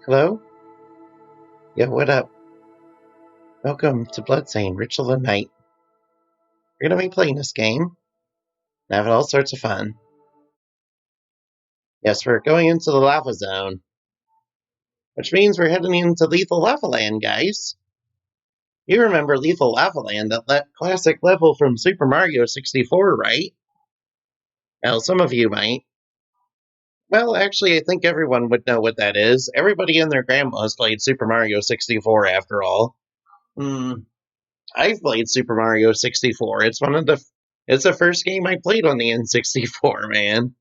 Hello? Yeah, what up? Welcome to Bloodstained, Ritual of Night. We're gonna be playing this game and having all sorts of fun. Yes, we're going into the lava zone, which means we're heading into Lethal Lava Land, guys. You remember Lethal Lava Land, that classic level from Super Mario 64, right? Well, some of you might. Well, actually, I think everyone would know what that is. Everybody and their grandma has played Super Mario 64, after all. I've played Super Mario 64. It's the first game I played on the N64, man.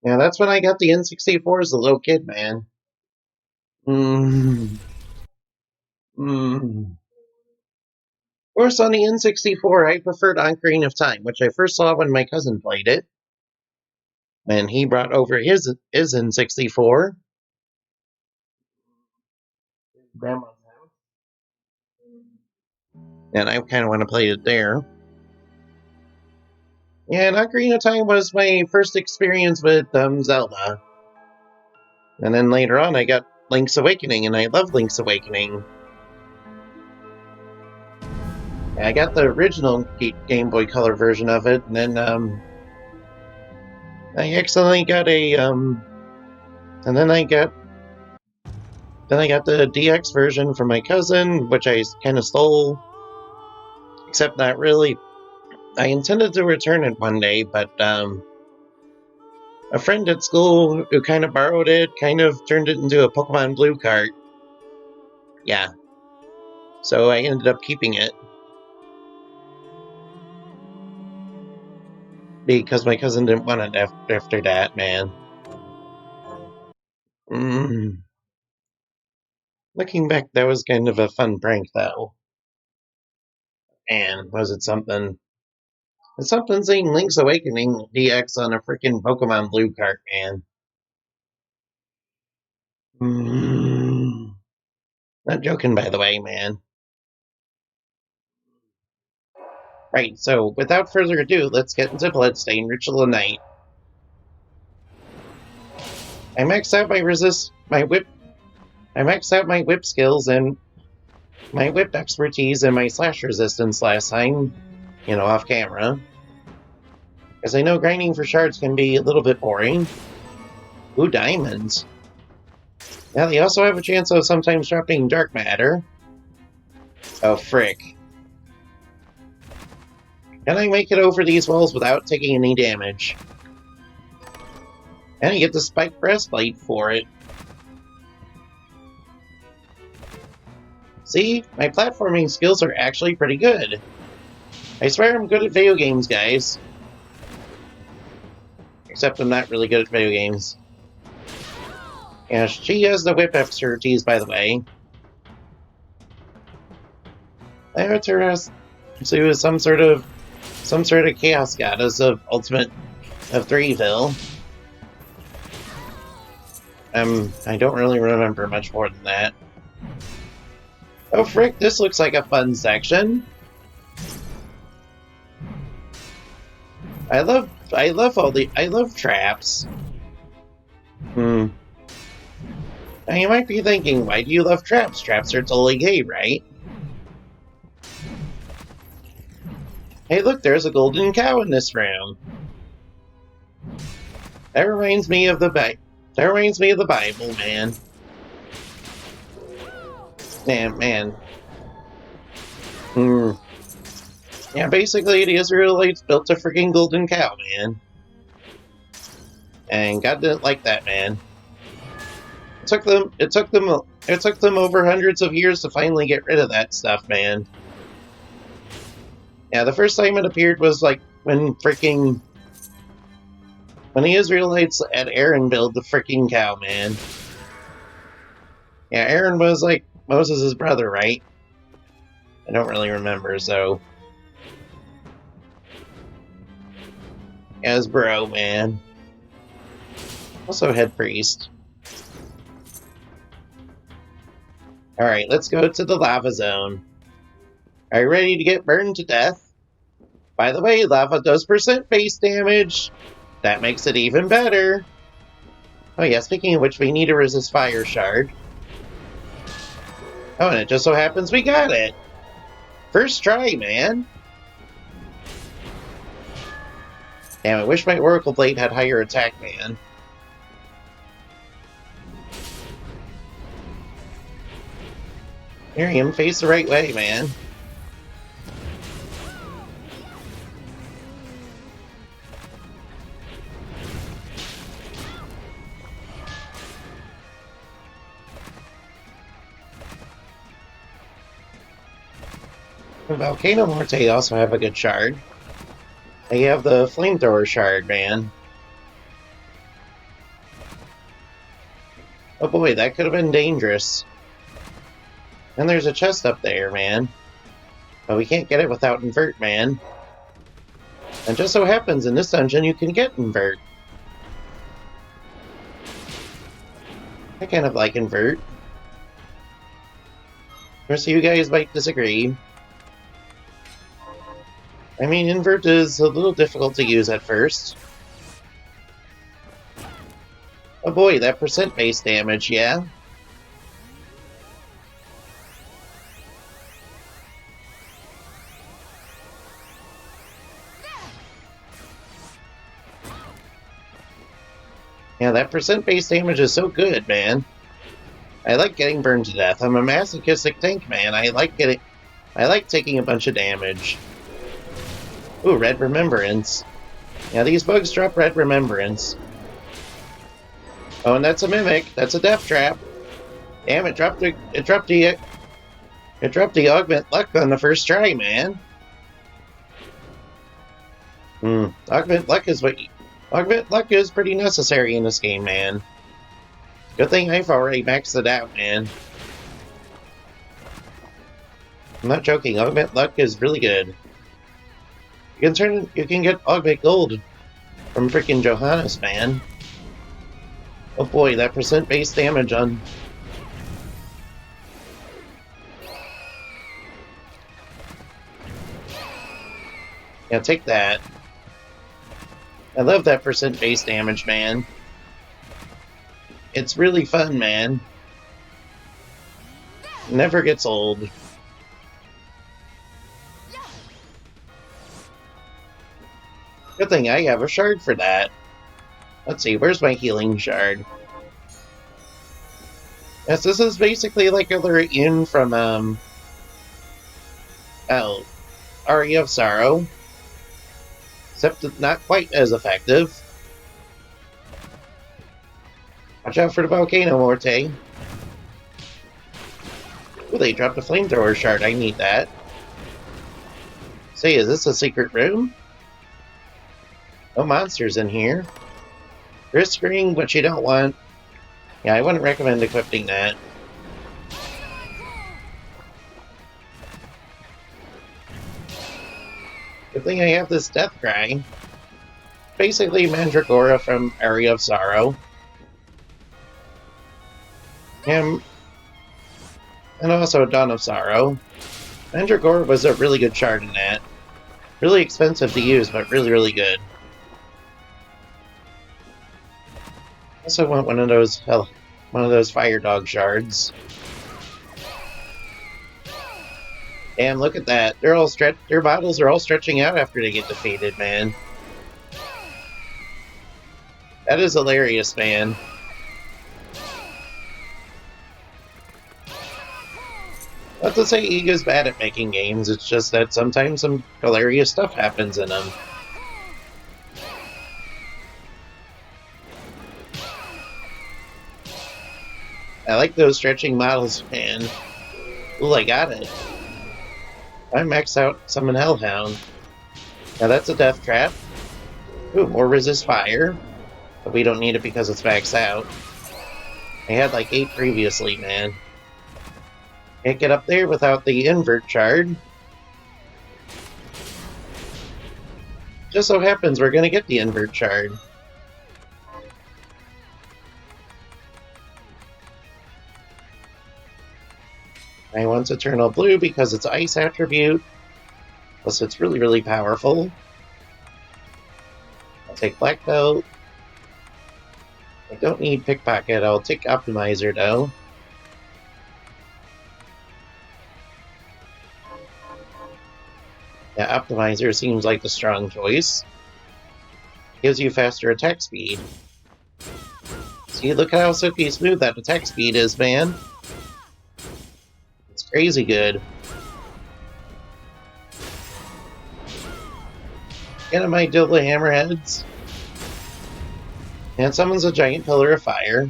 Yeah, that's when I got the N64 as a little kid, man. Of course, on the N64, I preferred Ocarina of Time, which I first saw when my cousin played it. And he brought over his N64. Grandma's house. And I kind of want to play it there. Yeah, and Ocarina of Time was my first experience with Zelda. And then later on, I got Link's Awakening, and I love Link's Awakening. I got the original Game Boy Color version of it, and then I accidentally got and then I got the DX version from my cousin, which I kind of stole, except not really. I intended to return it one day, but a friend at school who kind of borrowed it, kind of turned it into a Pokemon Blue cart. Yeah. So I ended up keeping it. Because my cousin didn't want it after that, man. Looking back, that was kind of a fun prank, though. And was it something? It's something seeing Link's Awakening DX on a freaking Pokemon Blue cart, man. Not joking, by the way, man. Right, so without further ado, let's get into Bloodstained, Ritual of Night. I maxed out my whip skills and my whip expertise and my slash resistance last time, off camera. Because I know grinding for shards can be a little bit boring. Ooh, diamonds. Now they also have a chance of sometimes dropping dark matter. Oh, frick. Can I make it over these walls without taking any damage? And I get the spiked breastplate for it. See? My platforming skills are actually pretty good. I swear I'm good at video games, guys. Except I'm not really good at video games. Yeah, she has the whip expertise, by the way. I heard her as she was some sort of chaos goddess of Threeville. I don't really remember much more than that. Oh frick, this looks like a fun section. I love traps. Now you might be thinking, why do you love traps? Traps are totally gay, right? Hey look, there's a golden cow in this room. That reminds me of the Bible, man. Man. Yeah, basically the Israelites built a freaking golden cow, man. And God didn't like that, man. It took them over hundreds of years to finally get rid of that stuff, man. Yeah, the first time it appeared was like when the Israelites had Aaron build the freaking cow, man. Yeah, Aaron was like Moses' brother, right? I don't really remember, so. As bro, man. Also head priest. Alright, let's go to the lava zone. Are you ready to get burned to death? By the way, lava does % base damage. That makes it even better. Oh yeah, speaking of which, we need a resist fire shard. Oh, and it just so happens we got it! First try, man! Damn, I wish my Oracle Blade had higher attack, man. Miriam, face the right way, man. Volcano Morte also have a good shard. They have the Flamethrower Shard, man. Oh boy, that could have been dangerous. And there's a chest up there, man. But we can't get it without Invert, man. And just so happens in this dungeon you can get Invert. I kind of like Invert. Of course, you guys might disagree. I mean, Invert is a little difficult to use at first. Oh boy, that percent base damage, yeah? Yeah, that percent base damage is so good, man. I like getting burned to death. I'm a masochistic tank, man. I like taking a bunch of damage. Ooh, Red Remembrance. Yeah, these bugs drop Red Remembrance. Oh, and that's a Mimic. That's a Death Trap. Damn, it dropped the Augment Luck on the first try, man. Augment Luck is pretty necessary in this game, man. Good thing I've already maxed it out, man. I'm not joking. Augment Luck is really good. You can get Augment Gold from freaking Johannes, man. Oh boy, that percent base damage on... Yeah, take that. I love that percent base damage, man. It's really fun, man. Never gets old. Good thing I have a shard for that. Let's see, where's my healing shard? Yes, this is basically like a Lurian from, Aria of Sorrow. Except not quite as effective. Watch out for the Volcano Morte. Ooh, they dropped a Flamethrower Shard. I need that. Say, is this a secret room? No monsters in here. Risk ring, but you don't want... Yeah, I wouldn't recommend equipping that. Good thing I have this Death Cry. Basically Mandragora from Aria of Sorrow. And also Dawn of Sorrow. Mandragora was a really good shard in that. Really expensive to use, but really, really good. Also want one of those Fire Dog shards. Damn, look at that. Their bottles are all stretching out after they get defeated, man. That is hilarious, man. Not to say Iga's bad at making games, it's just that sometimes some hilarious stuff happens in them. I like those stretching models, man. Ooh, I got it. I maxed out Summon Hellhound. Now that's a Death Trap. Ooh, more Resist Fire. But we don't need it because it's maxed out. I had like 8 previously, man. Can't get up there without the Invert Shard. Just so happens we're gonna get the Invert Shard. I want Eternal Blue because it's Ice attribute. Plus it's really, really powerful. I'll take Black Belt. I don't need Pickpocket, I'll take Optimizer though. Yeah, Optimizer seems like the strong choice. Gives you faster attack speed. See, look how silky smooth that attack speed is, man. It's crazy good. And I might deal the hammerheads. And summons a giant pillar of fire.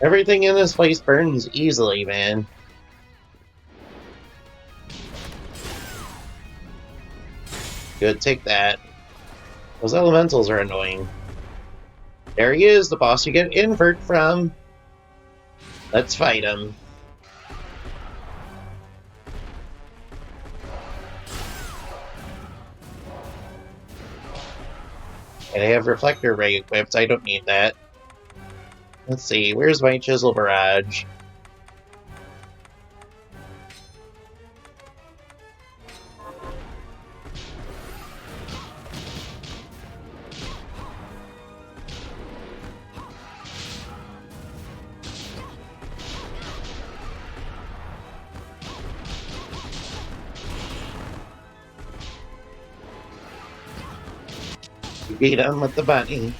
Everything in this place burns easily, man. Good, take that. Those elementals are annoying. There he is, the boss you get invert from. Let's fight him. And I have Reflector Ray equipped, I don't need that. Let's see, where's my Chisel Barrage? We beat him with the bunny.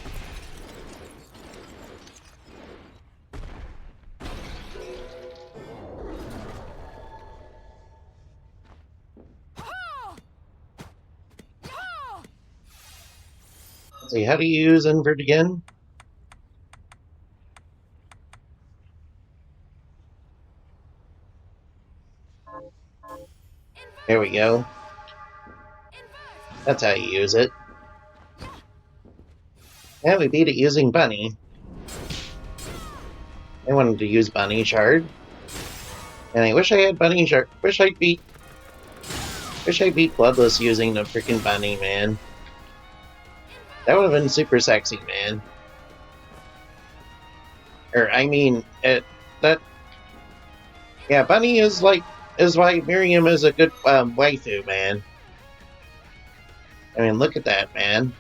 Let's see, how do you use invert again? There we go. That's how you use it. Yeah, we beat it using Bunny. I wanted to use Bunny Shard. And I wish I had Bunny Shard. Wish I beat Bloodless using the freaking Bunny, man. That would have been super sexy, man. Or, I mean, yeah, Bunny is why Miriam is a good waifu, man. I mean, look at that, man.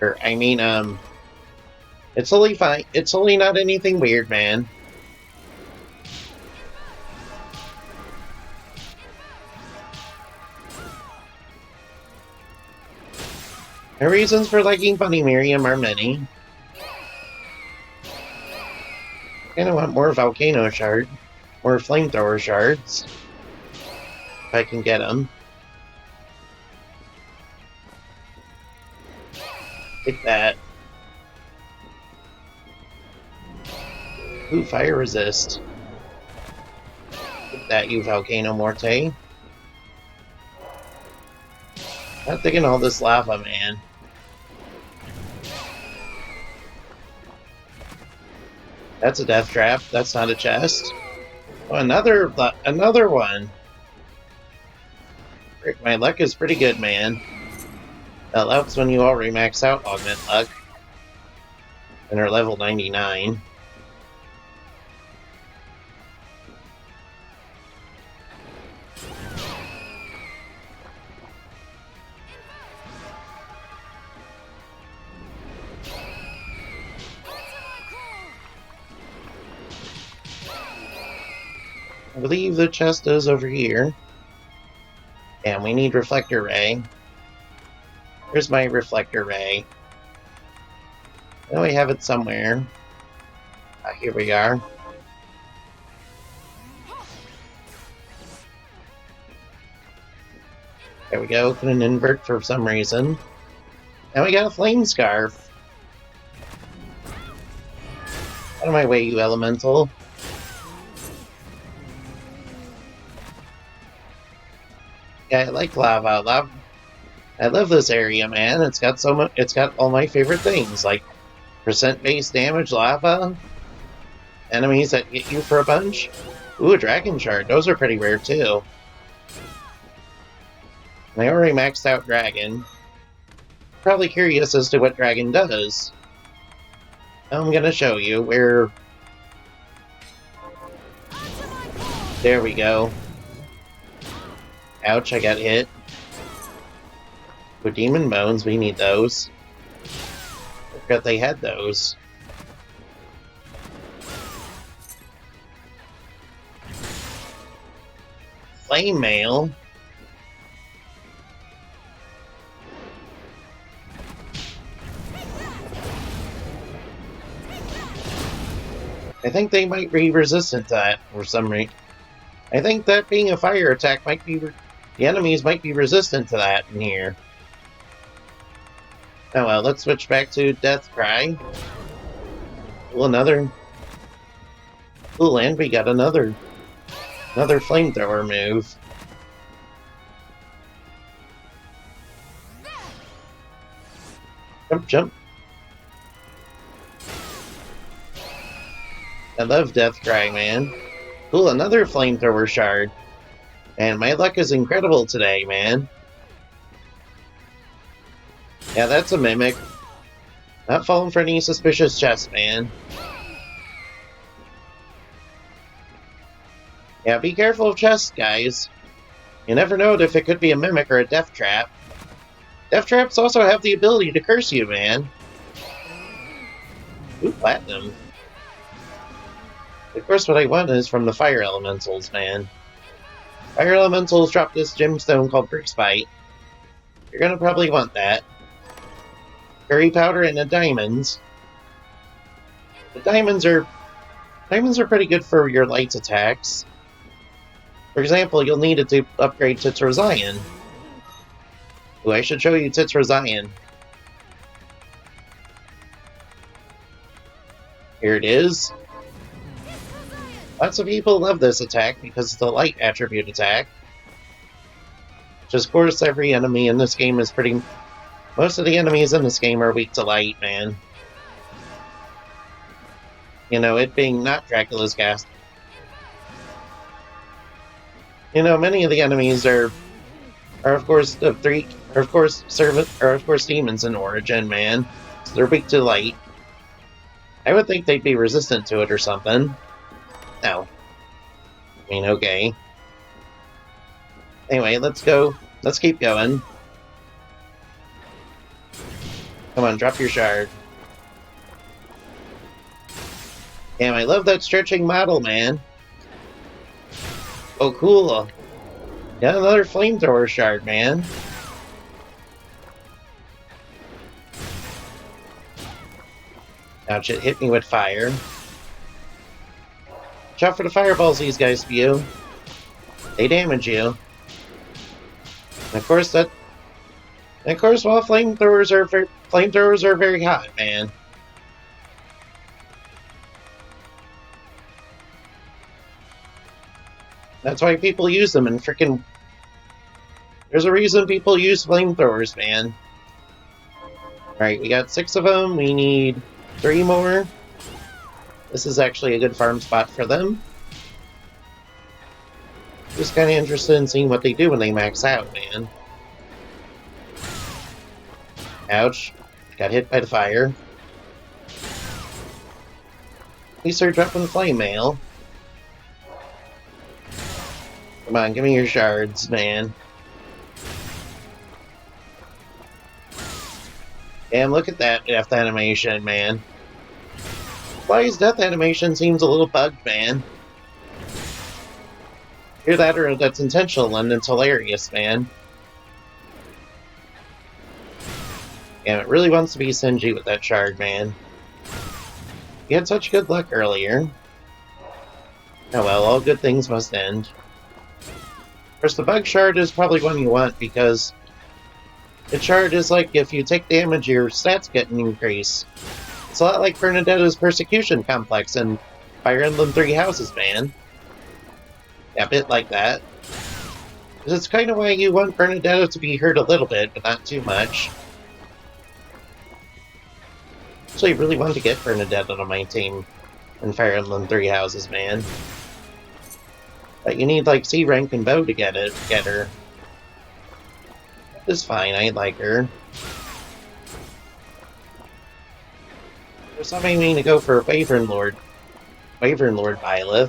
Or, I mean, it's totally fine. It's totally not anything weird, man. The reasons for liking Bunny Miriam are many. I kinda want more Volcano Shard. More Flamethrower Shards. If I can get them. Take that. Ooh, Fire Resist. Take that, you Volcano Morte. Not thinking all this lava, man. That's a death trap. That's not a chest. Oh, another one. Frick, my luck is pretty good, man. That helps when you already max out Augment Luck. And are level 99. I believe the chest is over here. And we need Reflector Ray. Where's my Reflector Ray? I know I have it somewhere. Here we are. There we go, couldn't invert for some reason. Now we got a Flame Scarf. Out of my way, you elemental. Yeah, I like lava. I love this area, man. It's got so much. It's got all my favorite things, like percent-based damage, lava, enemies that get you for a bunch. Ooh, a Dragon Shard. Those are pretty rare too. And I already maxed out Dragon. Probably curious as to what Dragon does. I'm gonna show you where. There we go. Ouch, I got hit. With Demon Bones, we need those. Forgot they had those. Flame mail. I think they might be resistant to that for some reason. I think that being a fire attack might be... the enemies might be resistant to that in here. Oh well, let's switch back to Death Cry. Well, another... Ooh, and we got another flamethrower move. Jump, jump. I love Death Cry, man. Cool, another Flamethrower Shard. And my luck is incredible today, man. Yeah, that's a mimic. Not falling for any suspicious chests, man. Yeah, be careful of chests, guys. You never know if it could be a mimic or a death trap. Death traps also have the ability to curse you, man. Ooh, platinum. Of course, what I want is from the fire elementals, man. Fire elementals drop this gemstone called Brick Spite. You're gonna probably want that. Curry powder and the diamonds. The diamonds are pretty good for your light attacks. For example, you'll need it to upgrade Titrazion. Ooh, I should show you Titrazion. Here it is. Lots of people love this attack because it's a light attribute attack. Which, of course, every enemy in this game is pretty... most of the enemies in this game are weak to light, man. You know, it being not Dracula's gas. You know, many of the enemies are of course demons in origin, man. So they're weak to light. I would think they'd be resistant to it or something. No. I mean, okay. Anyway, let's go. Let's keep going. Come on, drop your shard. Damn, I love that stretching model, man. Oh, cool. Got another Flamethrower Shard, man. Ouch, it hit me with fire. Watch out for the fireballs these guys spew. They damage you. And of course, while flamethrowers are very hot, man. That's why people use them, and frickin'... there's a reason people use flamethrowers, man. Alright, we got 6 of them. We need 3 more. This is actually a good farm spot for them. Just kind of interested in seeing what they do when they max out, man. Ouch. Got hit by the fire. At least they're dropping flame mail. Come on, give me your shards, man. Damn, look at that death animation, man. Fly's death animation seems a little bugged, man. Either that or that's intentional and it's hilarious, man. Damn, it really wants to be Senji with that shard, man. You had such good luck earlier. Oh well, all good things must end. Of course, the bug shard is probably one you want because the shard is like if you take damage, your stats get an increase. It's a lot like Bernadetta's Persecution Complex in Fire Emblem Three Houses, man. Yeah, a bit like that. Because it's kind of why you want Bernadetta to be hurt a little bit, but not too much. Actually, I really want to get Bernadetta on my team in Fire Emblem Three Houses, man. But you need, like, C rank and bow to get her. It's fine, I like her. There's something I mean to go for Wyvern Lord Byleth.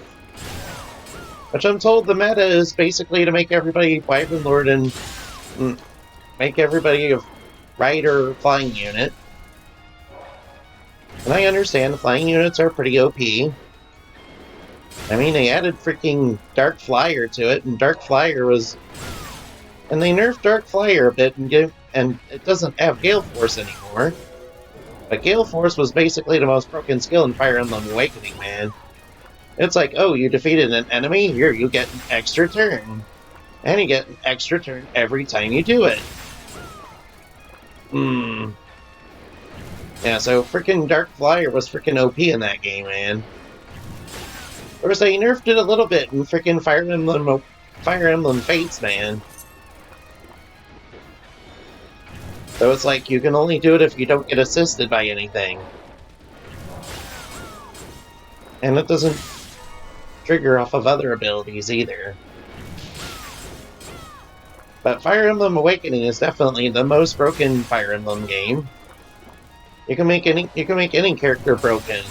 Which I'm told the meta is basically to make everybody Wyvern Lord and make everybody a rider or flying unit. And I understand flying units are pretty OP. I mean, they added freaking Dark Flyer to it, and Dark Flyer was... And they nerfed Dark Flyer a bit, and it doesn't have Gale Force anymore. But Gale Force was basically the most broken skill in Fire Emblem Awakening, man. It's like, oh, you defeated an enemy? Here, you get an extra turn. And you get an extra turn every time you do it. Yeah, so freaking Dark Flyer was freaking OP in that game, man. Of course, they nerfed it a little bit in freaking Fire Emblem Fates, man. So it's like, you can only do it if you don't get assisted by anything. And it doesn't trigger off of other abilities either. But Fire Emblem Awakening is definitely the most broken Fire Emblem game. You can make any character broken.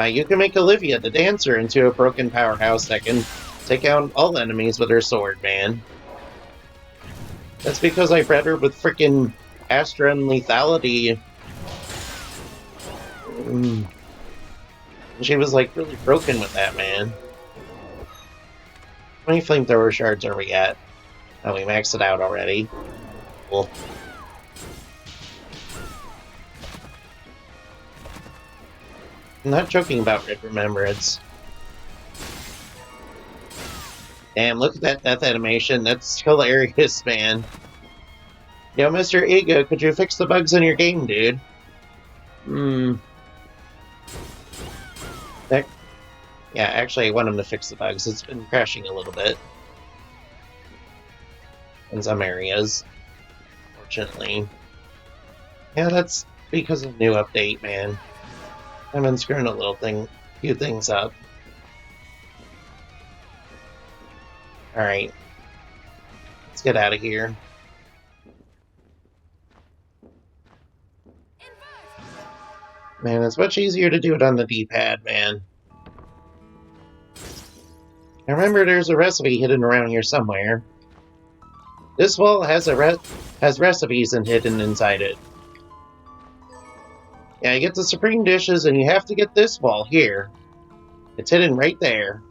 You can make Olivia, the dancer, into a broken powerhouse that can take out all enemies with her sword, man. That's because I bred her with freaking Astra and lethality. She was like really broken with that, man. How many Flamethrower Shards are we at? Oh, we maxed it out already. Cool. I'm not joking about Red Remembrance. Damn, look at that death animation. That's hilarious, man. Yo, Mr. Ego, could you fix the bugs in your game, dude? Yeah, actually, I want him to fix the bugs. It's been crashing a little bit. In some areas. Fortunately. Yeah, that's because of the new update, man. I've been screwing few things up. Alright. Let's get out of here. Man, it's much easier to do it on the D-pad, man. I remember there's a recipe hidden around here somewhere. This wall has recipes hidden inside it. Yeah, you get the Supreme Dishes, and you have to get this wall here. It's hidden right there.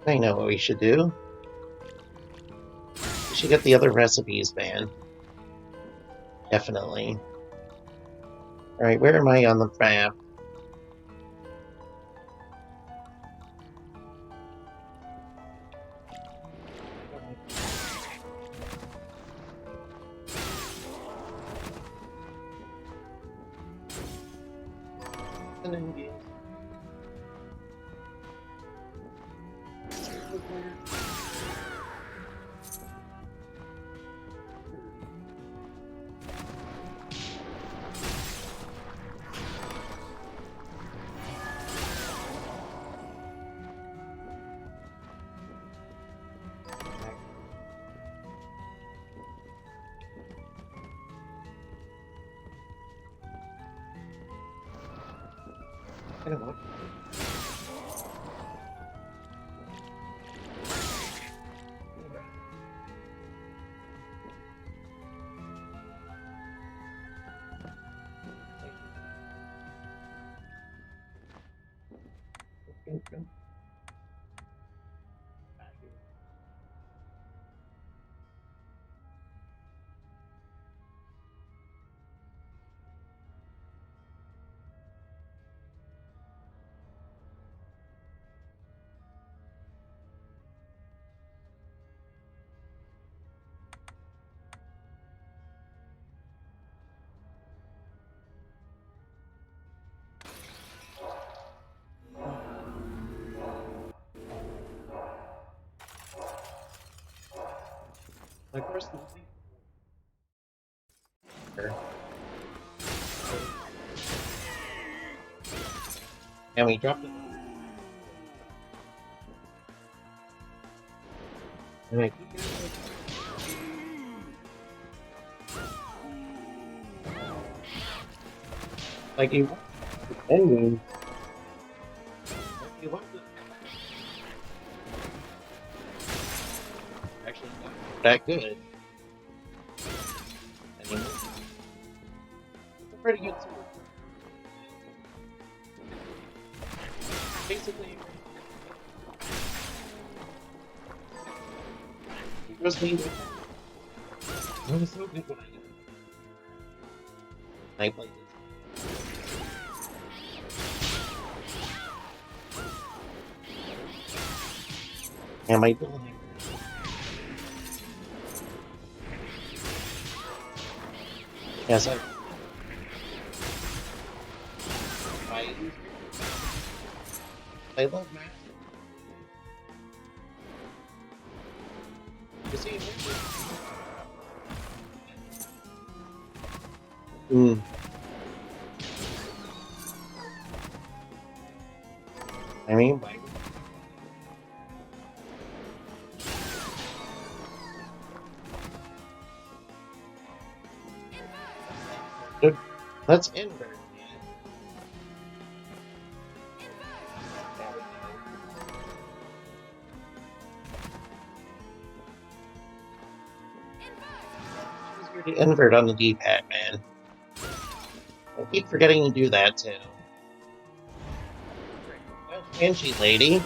I know what we should do. We should get the other recipes, man. Definitely. Alright, where am I on the map? I don't know. Of course, and we dropped it. And I keep like you ending. You want to... Actually, not that good. Anyway, it's a pretty good sword. Basically, it just means it was so good when I played this. Am I building? Yes, I love Master. You see, I mean, like, let's invert. The invert on the D-pad, man. I keep forgetting to do that too. Oh, Banshee lady.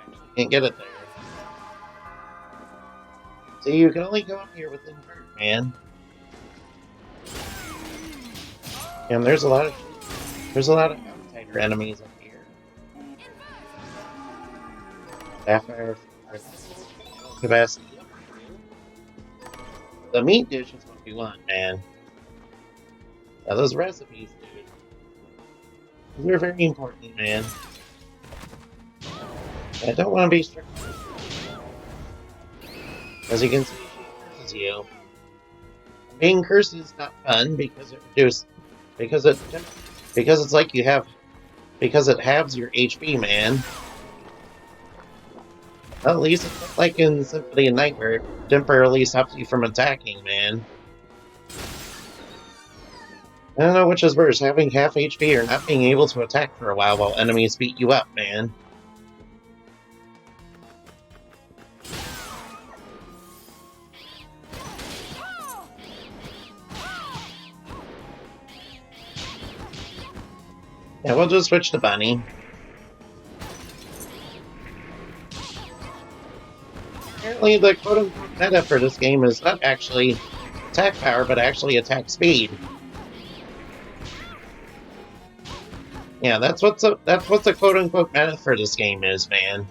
Actually, can't get it there. So you can only go up here with invert, man. And there's a lot of outsider enemies up here. After capacity. The meat dish is what we want, man. Now those recipes, dude. Those are very important, man. I don't want to be strict. As you can see, she curses you. Being cursed is not fun because it reduces, because it's like you have, because it halves your HP, man. Well, at least it's not like in Symphony of Night where it temporarily stops you from attacking, man. I don't know which is worse, having half HP or not being able to attack for a while enemies beat you up, man. Yeah, we'll just switch to Bunny. Apparently the quote-unquote meta for this game is not actually attack power, but actually attack speed. Yeah, that's what the quote-unquote meta for this game is, man.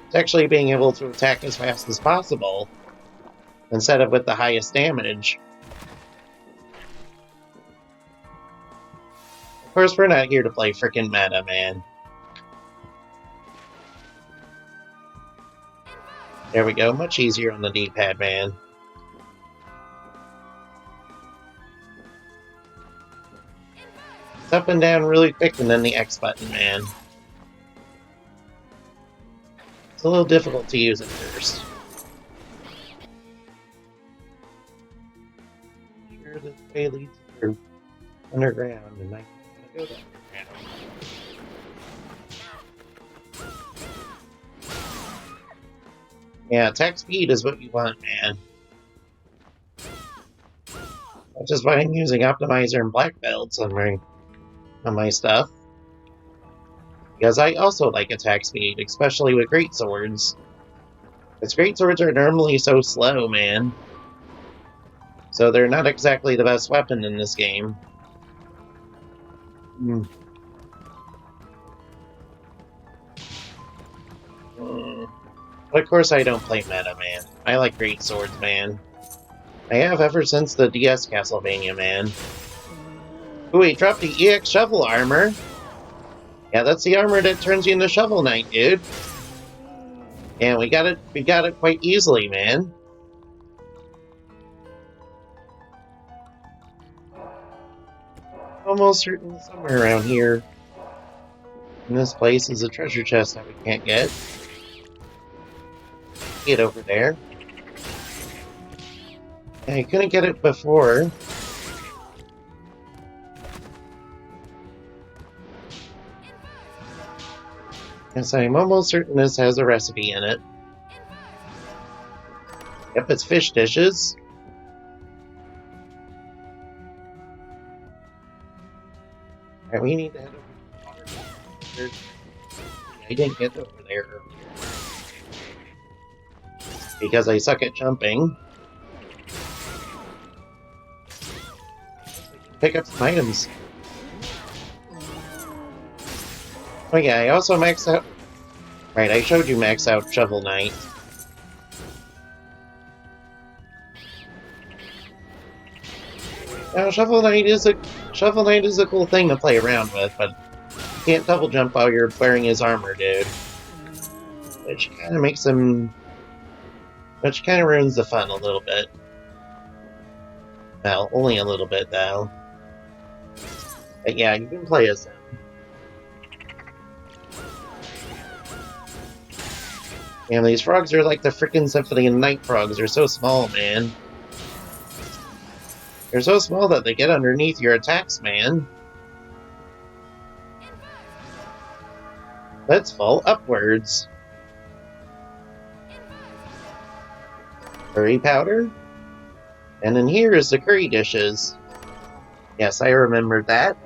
It's actually being able to attack as fast as possible, instead of with the highest damage. Of course, we're not here to play frickin' meta, man. There we go, much easier on the D-pad, man. It's up and down really quick and then the X button, man. It's a little difficult to use at first. Sure, this way leads through underground, and I can go underground. Yeah, attack speed is what you want, man. Which is why I'm using Optimizer and Black Belts on my stuff. Because I also like attack speed, especially with great swords. Because great swords are normally so slow, man. So they're not exactly the best weapon in this game. But of course I don't play meta, man. I like great swords, man. I have ever since the DS Castlevania, man. Ooh, he dropped the EX Shovel armor. Yeah, that's the armor that turns you into Shovel Knight, dude. And we got it quite easily, man. Almost certain somewhere around here in this place is a treasure chest that we can't get. Get over there. I couldn't get it before. Yes, I'm almost certain this has a recipe in it. Yep, it's fish dishes. Alright, we need to head over to the water. I didn't get over there earlier. Because I suck at jumping. Pick up some items. Oh yeah, I also maxed out... Right, I showed you max out Shovel Knight. Now, Shovel Knight is a cool thing to play around with, but you can't double jump while you're wearing his armor, dude. Which kind of makes him... Which kind of ruins the fun a little bit. Well, only a little bit, though. But yeah, you can play as him. Damn, these frogs are like the frickin' Symphony of the Night frogs. They're so small, man. They're so small that they get underneath your attacks, man. Let's fall upwards. Curry powder? And in here is the curry dishes. Yes, I remembered that.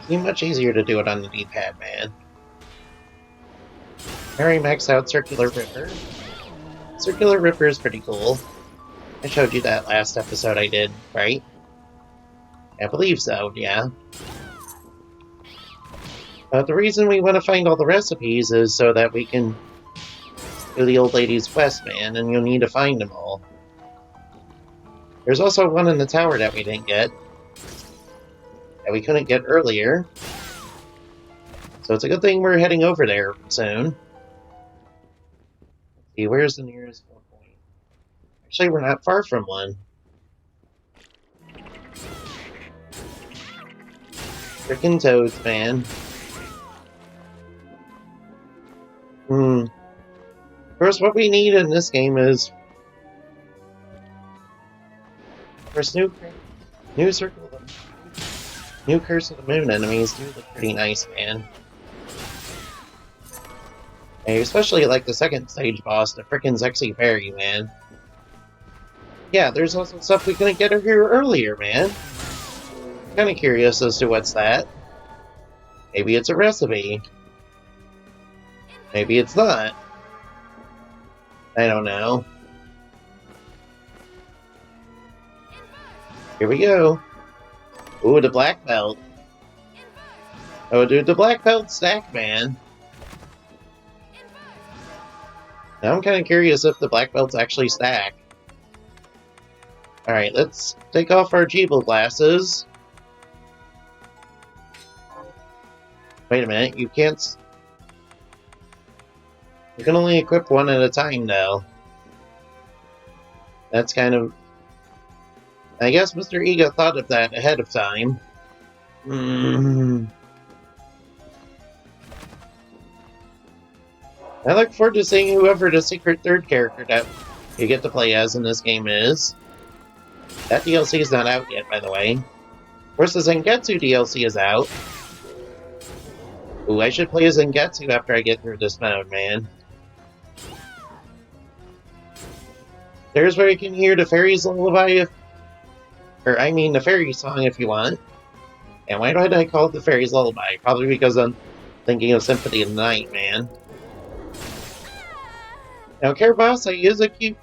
It's much easier to do it on the D-pad, man. Already maxed out Circular Ripper. Circular Ripper is pretty cool. I showed you that last episode I did, right? I believe so, yeah. But the reason we want to find all the recipes is so that we can do the old lady's quest, man, and you'll need to find them all. There's also one in the tower that we didn't get. That we couldn't get earlier. So it's a good thing we're heading over there soon. Let's see, where's the nearest point? Actually, we're not far from one. Frickin' toads, man. Of course, what we need in this game is... First, new circle of the... New Curse of the Moon enemies do look pretty nice, man. I especially like the second stage boss, the frickin' sexy fairy, man. Yeah, there's also stuff we couldn't get here earlier, man. Kinda curious as to what's that. Maybe it's a recipe. Maybe it's not. I don't know. Here we go. Ooh, the black belt. Oh, dude, the black belt stack, man. Now I'm kind of curious if the black belts actually stack. Alright, let's take off our Jeeble glasses. Wait a minute, you can't... You can only equip one at a time, though. That's kind of... I guess Mr. Ega thought of that ahead of time. I look forward to seeing whoever the secret third character that you get to play as in this game is. That DLC is not out yet, by the way. Of course, the Zangetsu DLC is out. Ooh, I should play as Zangetsu after I get through this mode, man. There's where you can hear the fairy's lullaby, or I mean the fairy song if you want. And why did I call it the fairy's lullaby? Probably because I'm thinking of Symphony of the Night, man. Now, Carabasa is a cute...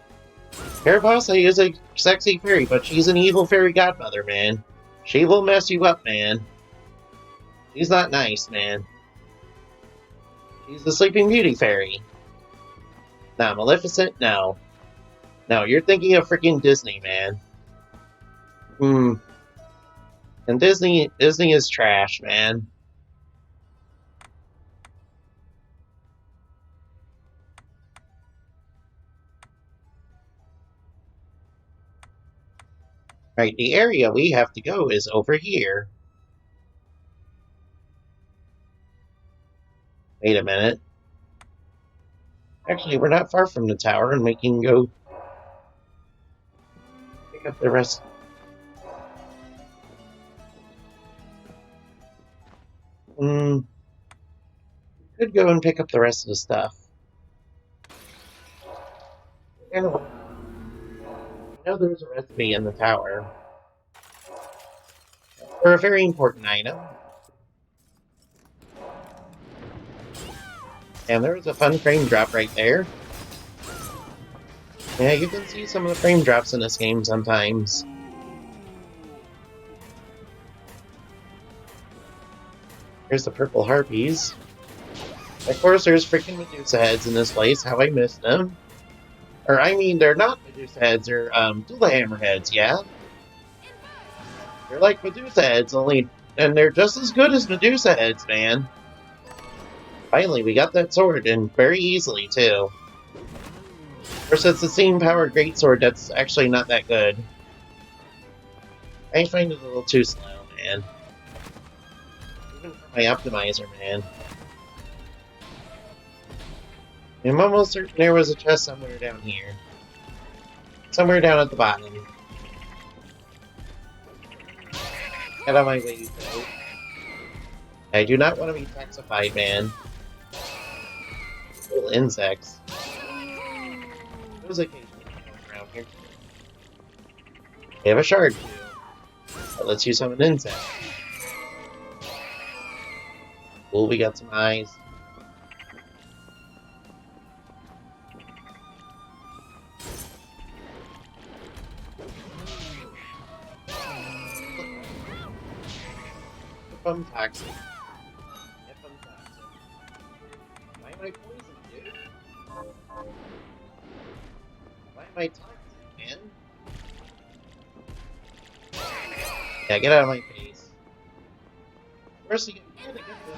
Carabasa is a sexy fairy, but she's an evil fairy godmother, man. She will mess you up, man. She's not nice, man. She's the Sleeping Beauty fairy. Now, Maleficent, no. No, you're thinking of freaking Disney, man. Hmm. And Disney is trash, man. Right, the area we have to go is over here. Wait a minute. Actually, we're not far from the tower, and we can go pick up the rest. Could go and pick up the rest of the stuff. Anyway, I know there's a recipe in the tower for a very important item. And there was a fun frame drop right there. Yeah, you can see some of the frame drops in this game sometimes. Here's the purple Harpies. Of course, there's freaking Medusa heads in this place. How I missed them. Or, I mean, they're not Medusa heads, they're, Dula Hammer heads, yeah? They're like Medusa heads, only... And they're just as good as Medusa heads, man. Finally, we got that sword, and very easily, too. Of course, it's the steam-powered greatsword that's actually not that good. I find it a little too slow, man. Even for my optimizer, man. I'm almost certain there was a chest somewhere down here. Somewhere down at the bottom. Get out of my way, you go. I do not want to be taxified, man. Little insects. Those occasionally come around here. We have a shard, too. That lets you summon insects. Cool, we got some eyes. If I'm toxic. If I'm toxic. Why am I poisoned, dude? Why am I toxic, man? Yeah, get out of my face. First, you gotta get this.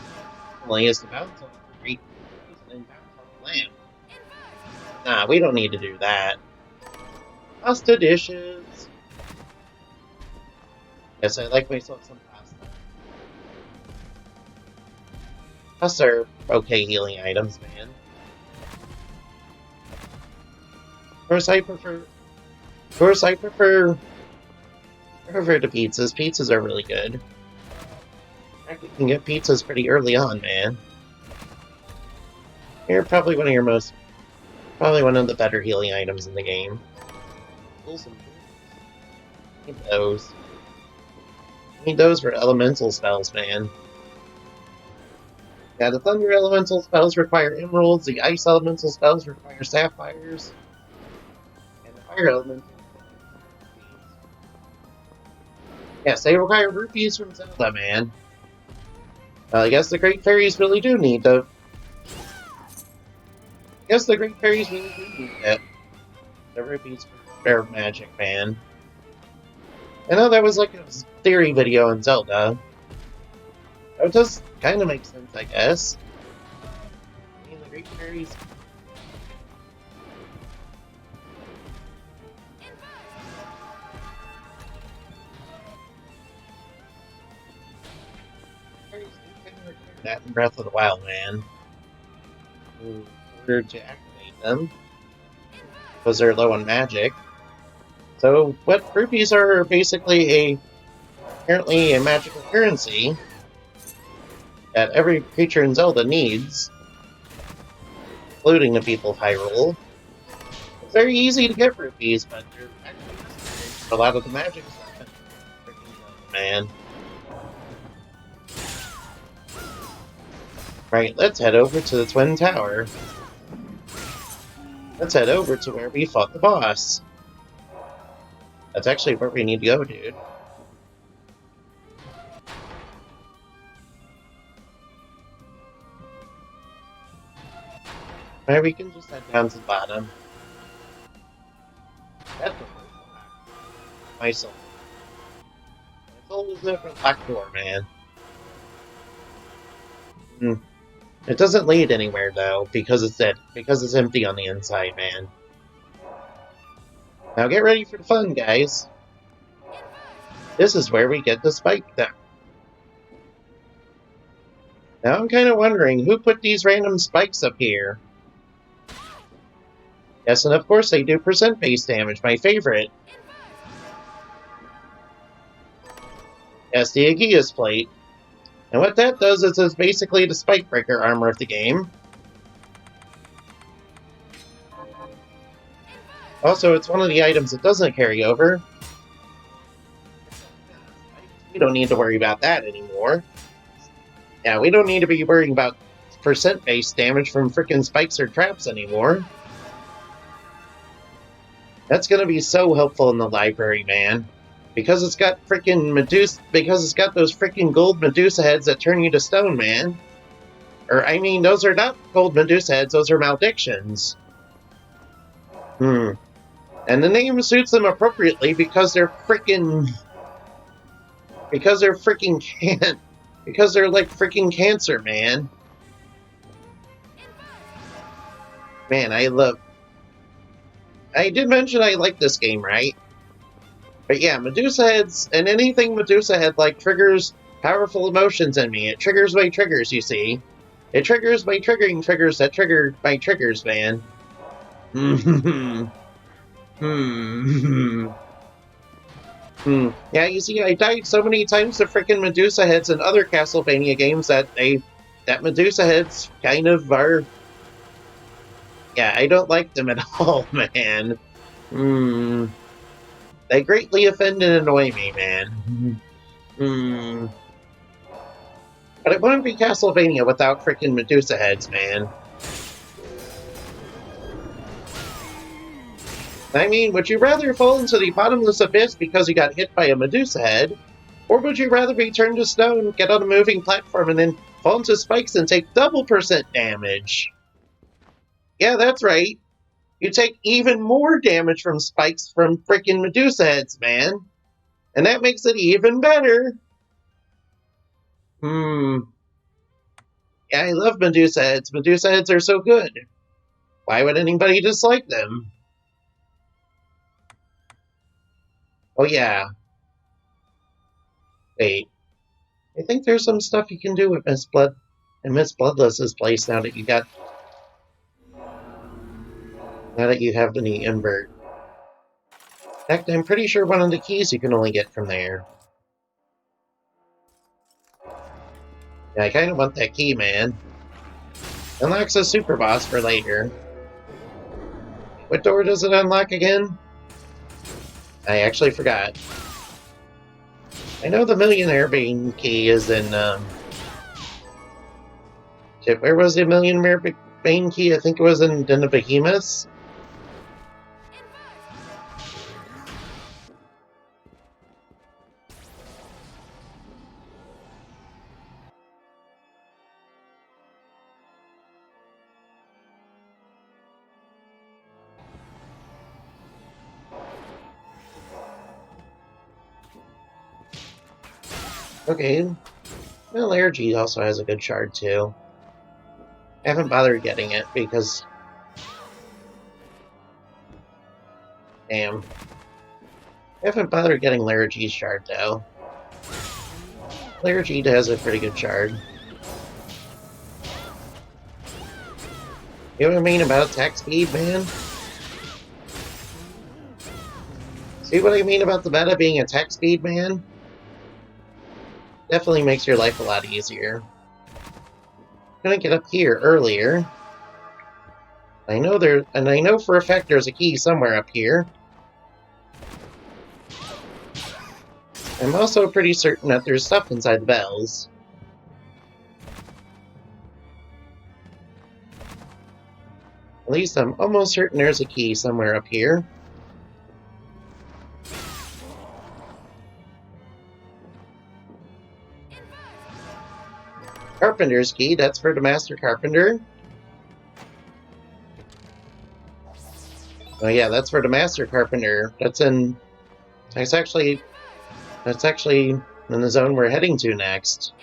Only is to bounce on the great and then bounce on the lamp. Nah, we don't need to do that. Pasta dishes. Yes, I like myself some pasta. Pasta are okay healing items, man. Of course, I prefer the pizzas. Pizzas are really good. You can get pizzas pretty early on, man. They're probably one of the better healing items in the game. Need those. Need those for elemental spells, man. Yeah, the thunder elemental spells require emeralds, the ice elemental spells require sapphires, and the fire elemental. Yes, they require rupees from Zelda, man. I guess the Great Fairies really do need the... the rupees for their magic, man. I know that was like a theory video in Zelda. That does kind of make sense, I guess. I mean, the Great Fairies... that in Breath of the Wild, man. In order to activate them. Because they're low on magic. So, what rupees are basically apparently a magical currency that every creature in Zelda needs, including the people of Hyrule. It's very easy to get rupees, but they're actually necessary for a lot of the magic stuff in freaking Zelda, man. Right, let's head over to the Twin Tower. Let's head over to where we fought the boss. That's actually where we need to go, dude. Right, we can just head down to the bottom. That's my soul. My soul is an open black door, man. It doesn't lead anywhere though, because it's dead. Because it's empty on the inside, man. Now get ready for the fun, guys. This is where we get the spike down. Now I'm kind of wondering who put these random spikes up here. Yes, and of course they do percent base damage, my favorite. Yes, the Aegeus plate. And what that does is it's basically the spike breaker armor of the game. Also, it's one of the items that doesn't carry over. We don't need to worry about that anymore. Yeah, we don't need to be worrying about percent-based damage from frickin' spikes or traps anymore. That's gonna be so helpful in the library, man. Because it's got frickin' Medusa, because it's got those frickin' gold Medusa heads that turn you to stone, man. Or, I mean, those are not gold Medusa heads, those are maledictions. And the name suits them appropriately because they're frickin'... Because they're frickin' can't... Because they're like freaking cancer, man. Man, I did mention I like this game, right? But yeah, Medusa heads, and anything Medusa head like triggers powerful emotions in me. It triggers my triggers, you see. It triggers my triggering triggers that trigger my triggers, man. Yeah, you see, I died so many times to frickin' Medusa heads in other Castlevania games that Medusa heads kind of are... Yeah, I don't like them at all, man. They greatly offend and annoy me, man. But it wouldn't be Castlevania without frickin' Medusa heads, man. I mean, would you rather fall into the bottomless abyss because you got hit by a Medusa head? Or would you rather be turned to stone, get on a moving platform, and then fall into spikes and take double % damage? Yeah, that's right. You take even more damage from spikes from frickin' Medusa heads, man. And that makes it even better. Yeah, I love Medusa heads. Medusa heads are so good. Why would anybody dislike them? Oh, yeah. Wait. I think there's some stuff you can do with Miss Bloodless's place now that you got... Now that you have the knee invert. In fact, I'm pretty sure one of the keys you can only get from there. Yeah, I kind of want that key, man. Unlocks a super boss for later. What door does it unlock again? I actually forgot. I know the Millionaire Bane key is in, shit, where was the Millionaire Bane key? I think it was in Den of Behemoths. Okay. Well, Air-G also has a good shard, too. I haven't bothered getting it, because... Damn. I haven't bothered getting Larry-G's shard, though. Larry-G has a pretty good shard. You know what I mean about attack speed, man? See what I mean about the meta being attack speed, man? Definitely makes your life a lot easier. I'm gonna get up here earlier. I know for a fact there's a key somewhere up here. I'm also pretty certain that there's stuff inside the bells. At least I'm almost certain there's a key somewhere up here. Carpenter's key, that's for the Master Carpenter. Oh yeah, that's for the Master Carpenter. That's actually in the zone we're heading to next.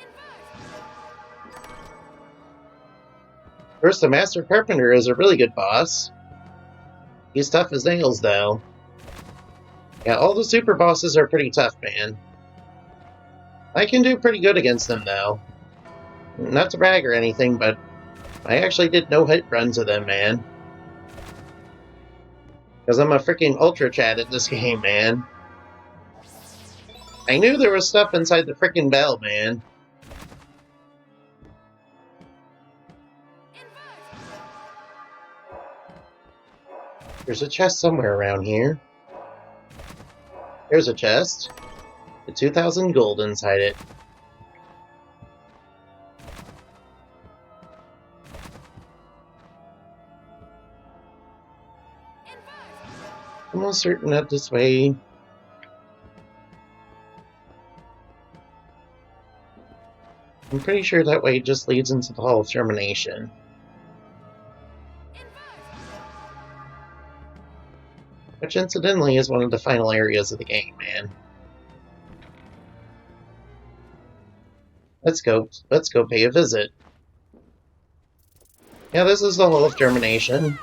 First, the Master Carpenter is a really good boss. He's tough as nails, though. Yeah, all the super bosses are pretty tough, man. I can do pretty good against them, though. Not to brag or anything, but I actually did no-hit runs of them, man. Because I'm a freaking Ultra Chat at this game, man. I knew there was stuff inside the freaking bell, man. There's a chest somewhere around here. There's a chest. With 2,000 gold inside it. Almost certain that this way. I'm pretty sure that way just leads into the Hall of Termination. Which incidentally is one of the final areas of the game, man. Let's go pay a visit. Yeah, this is the Hall of Termination.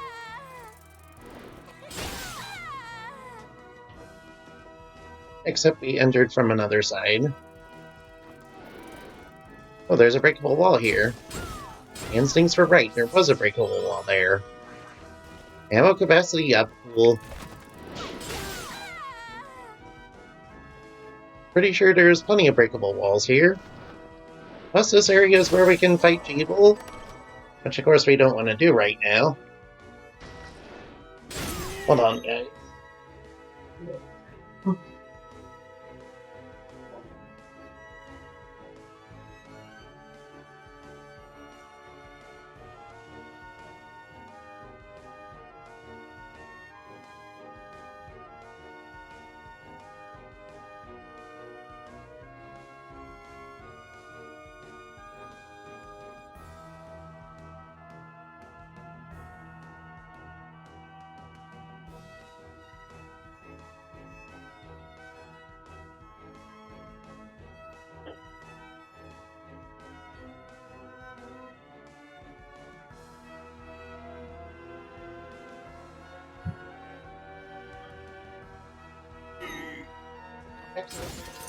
Except we entered from another side. Oh, there's a breakable wall here. Instincts were right, there was a breakable wall there. Ammo capacity up, cool. Pretty sure there's plenty of breakable walls here. Plus this area is where we can fight people. Which of course we don't want to do right now. Hold on, guys.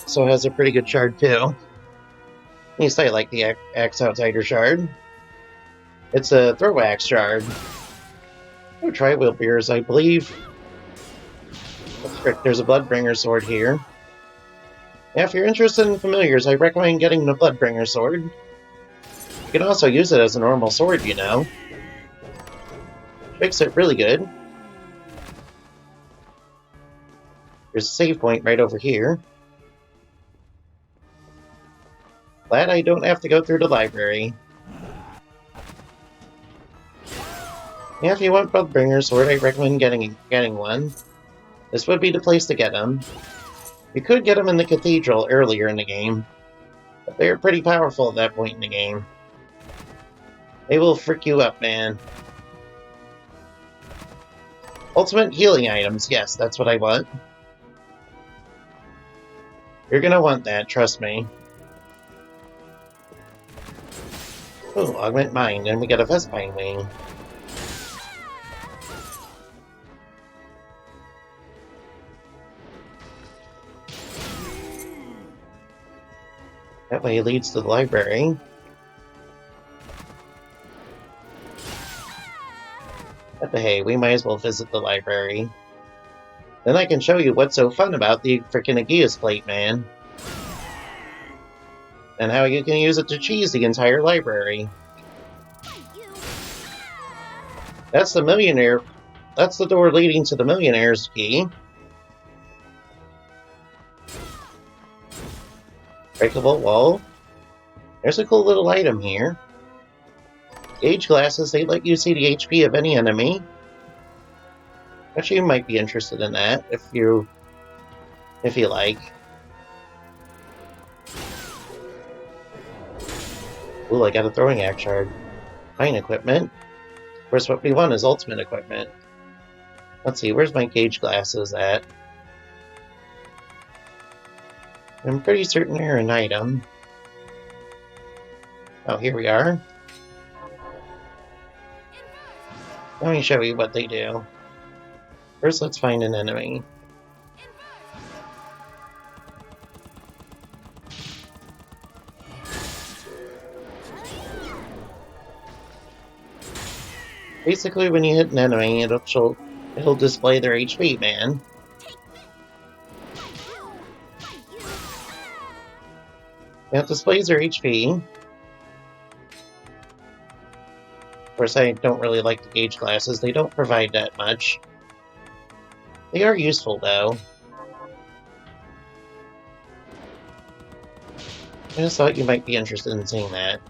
So has a pretty good shard too. At least I like the Axe Outsider Shard. It's a throw axe shard. Oh, tri-wheel beers, I believe. There's a Bloodbringer sword here. Yeah, if you're interested in familiars, I recommend getting the Bloodbringer sword. You can also use it as a normal sword, you know. Makes it really good. There's a save point right over here. Glad I don't have to go through the library. Yeah, if you want Bloodbringer sword, I recommend getting one. This would be the place to get them. You could get them in the cathedral earlier in the game, but they're pretty powerful at that point in the game. They will frick you up, man. Ultimate healing items, yes, that's what I want. You're gonna want that, trust me. Oh, Augment Mind, and we got a Vespine Wing. That way leads to the library. But hey, we might as well visit the library. Then I can show you what's so fun about the frickin' Aegeus plate, man. And how you can use it to cheese the entire library. That's the millionaire. That's the door leading to the millionaire's key. Breakable wall. There's a cool little item here. Gauge glasses, they let you see the HP of any enemy. Actually, you might be interested in that if you like. Ooh, I got a throwing axe shard. Fine equipment. Of course, what we want is ultimate equipment. Let's see, where's my gauge glasses at? I'm pretty certain they're an item. Oh, here we are. Let me show you what they do. First, let's find an enemy. Basically, when you hit an enemy, it'll display their HP, man. It displays their HP. Of course, I don't really like the gauge glasses. They don't provide that much. They are useful, though. I just thought you might be interested in seeing that.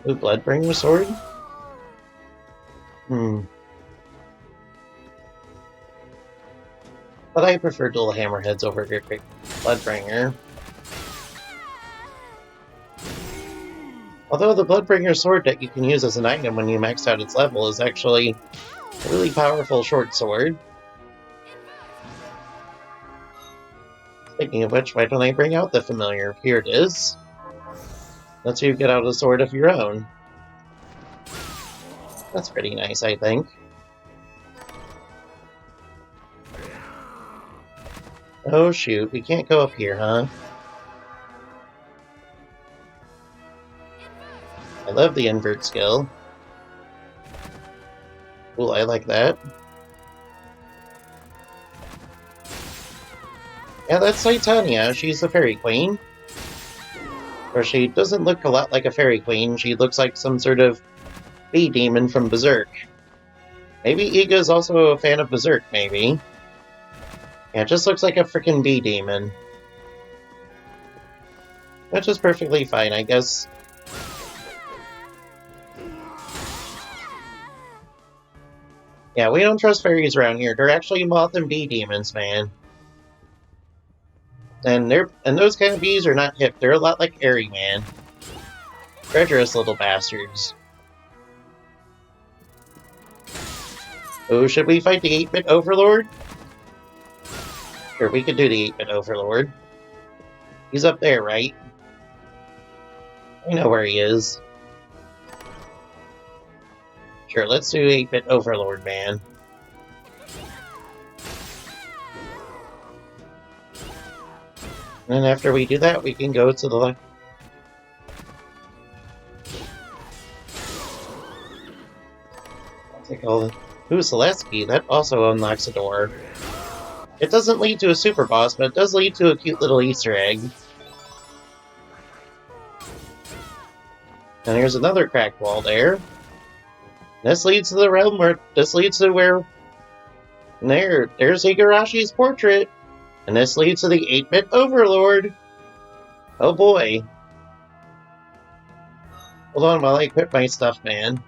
Ooh, Bloodbringer Sword? But I prefer dual hammerheads over Bloodbringer. Although the Bloodbringer sword that you can use as an item when you max out its level is actually a really powerful short sword. Speaking of which, why don't I bring out the familiar? Here it is. Lets you get out a sword of your own. That's pretty nice, I think. Oh shoot, we can't go up here, huh? I love the invert skill. Cool, I like that. Yeah, that's Titania. She's the Fairy Queen. Or she doesn't look a lot like a Fairy Queen. She looks like some sort of bee demon from Berserk. Maybe Iga's also a fan of Berserk, maybe. Yeah, it just looks like a freaking bee demon. Which is perfectly fine, I guess. Yeah, we don't trust fairies around here. They're actually moth and bee demons, man. And those kind of bees are not hip. They're a lot like Airy, man. Treacherous little bastards. Oh, should we fight the 8-bit Overlord? Sure, we could do the 8-bit Overlord. He's up there, right? I know where he is. Sure, let's do 8-bit Overlord, man. And then after we do that, we can go to the left. I'll take all the... Ooh, Celestia, that also unlocks a door. It doesn't lead to a super boss, but it does lead to a cute little Easter egg. And here's another cracked wall there. This leads to the realm where... This leads to where... There's Igarashi's portrait! And this leads to the 8-bit Overlord! Oh boy. Hold on while I equip my stuff, man.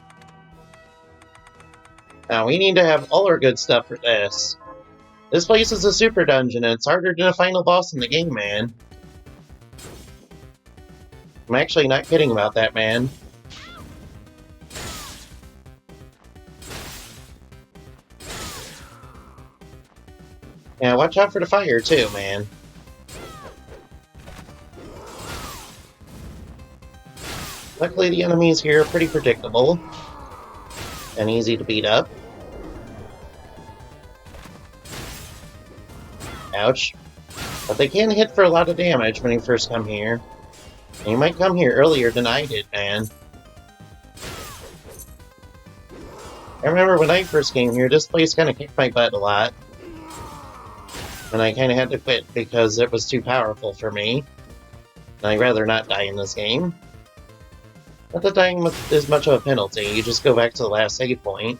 Now, we need to have all our good stuff for this. This place is a super dungeon, and it's harder than a final boss in the game, man. I'm actually not kidding about that, man. Yeah, watch out for the fire, too, man. Luckily, the enemies here are pretty predictable. And easy to beat up. Ouch. But they can hit for a lot of damage when you first come here. And you might come here earlier than I did, man. I remember when I first came here, this place kind of kicked my butt a lot. And I kind of had to quit because it was too powerful for me. And I'd rather not die in this game. Not that dying is much of a penalty, you just go back to the last save point.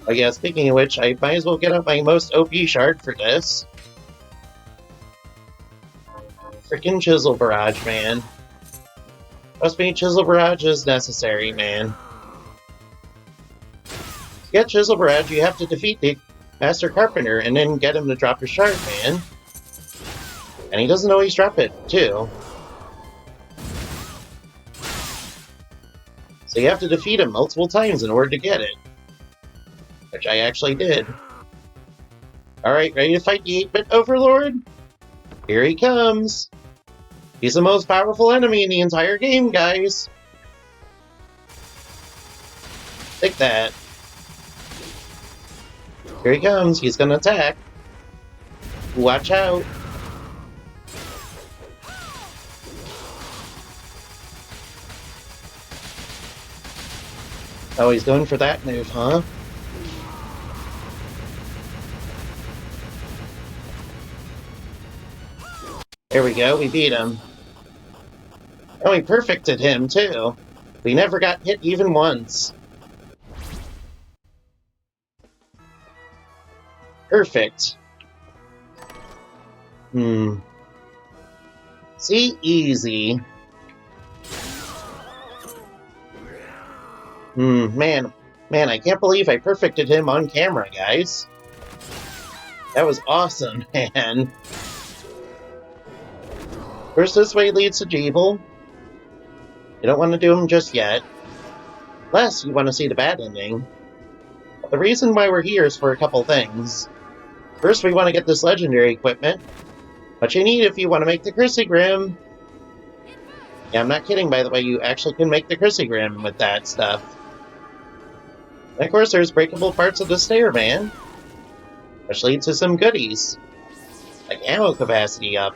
Oh yeah, speaking of which, I might as well get out my most OP shard for this. Frickin' Chisel Barrage, man. Trust me, Chisel Barrage is necessary, man. To get Chisel Barrage, you have to defeat the Master Carpenter and then get him to drop his shard, man. And he doesn't always drop it, too. So you have to defeat him multiple times in order to get it. Which I actually did. Alright, ready to fight the 8-bit Overlord? Here he comes! He's the most powerful enemy in the entire game, guys! Take that. Here he comes, he's gonna attack. Watch out! Oh, he's going for that move, huh? There we go, we beat him. Oh, we perfected him, too. We never got hit even once. Perfect. See? Easy. Man, I can't believe I perfected him on camera, guys. That was awesome, man. First, this way leads to Jeeble. You don't want to do him just yet. Unless you want to see the bad ending. But the reason why we're here is for a couple things. First, we want to get this legendary equipment. What you need if you want to make the Crucigrim. Yeah, I'm not kidding, by the way. You actually can make the Crucigrim with that stuff. And of course, there's breakable parts of the stair, man. Which leads to some goodies. Like ammo capacity up.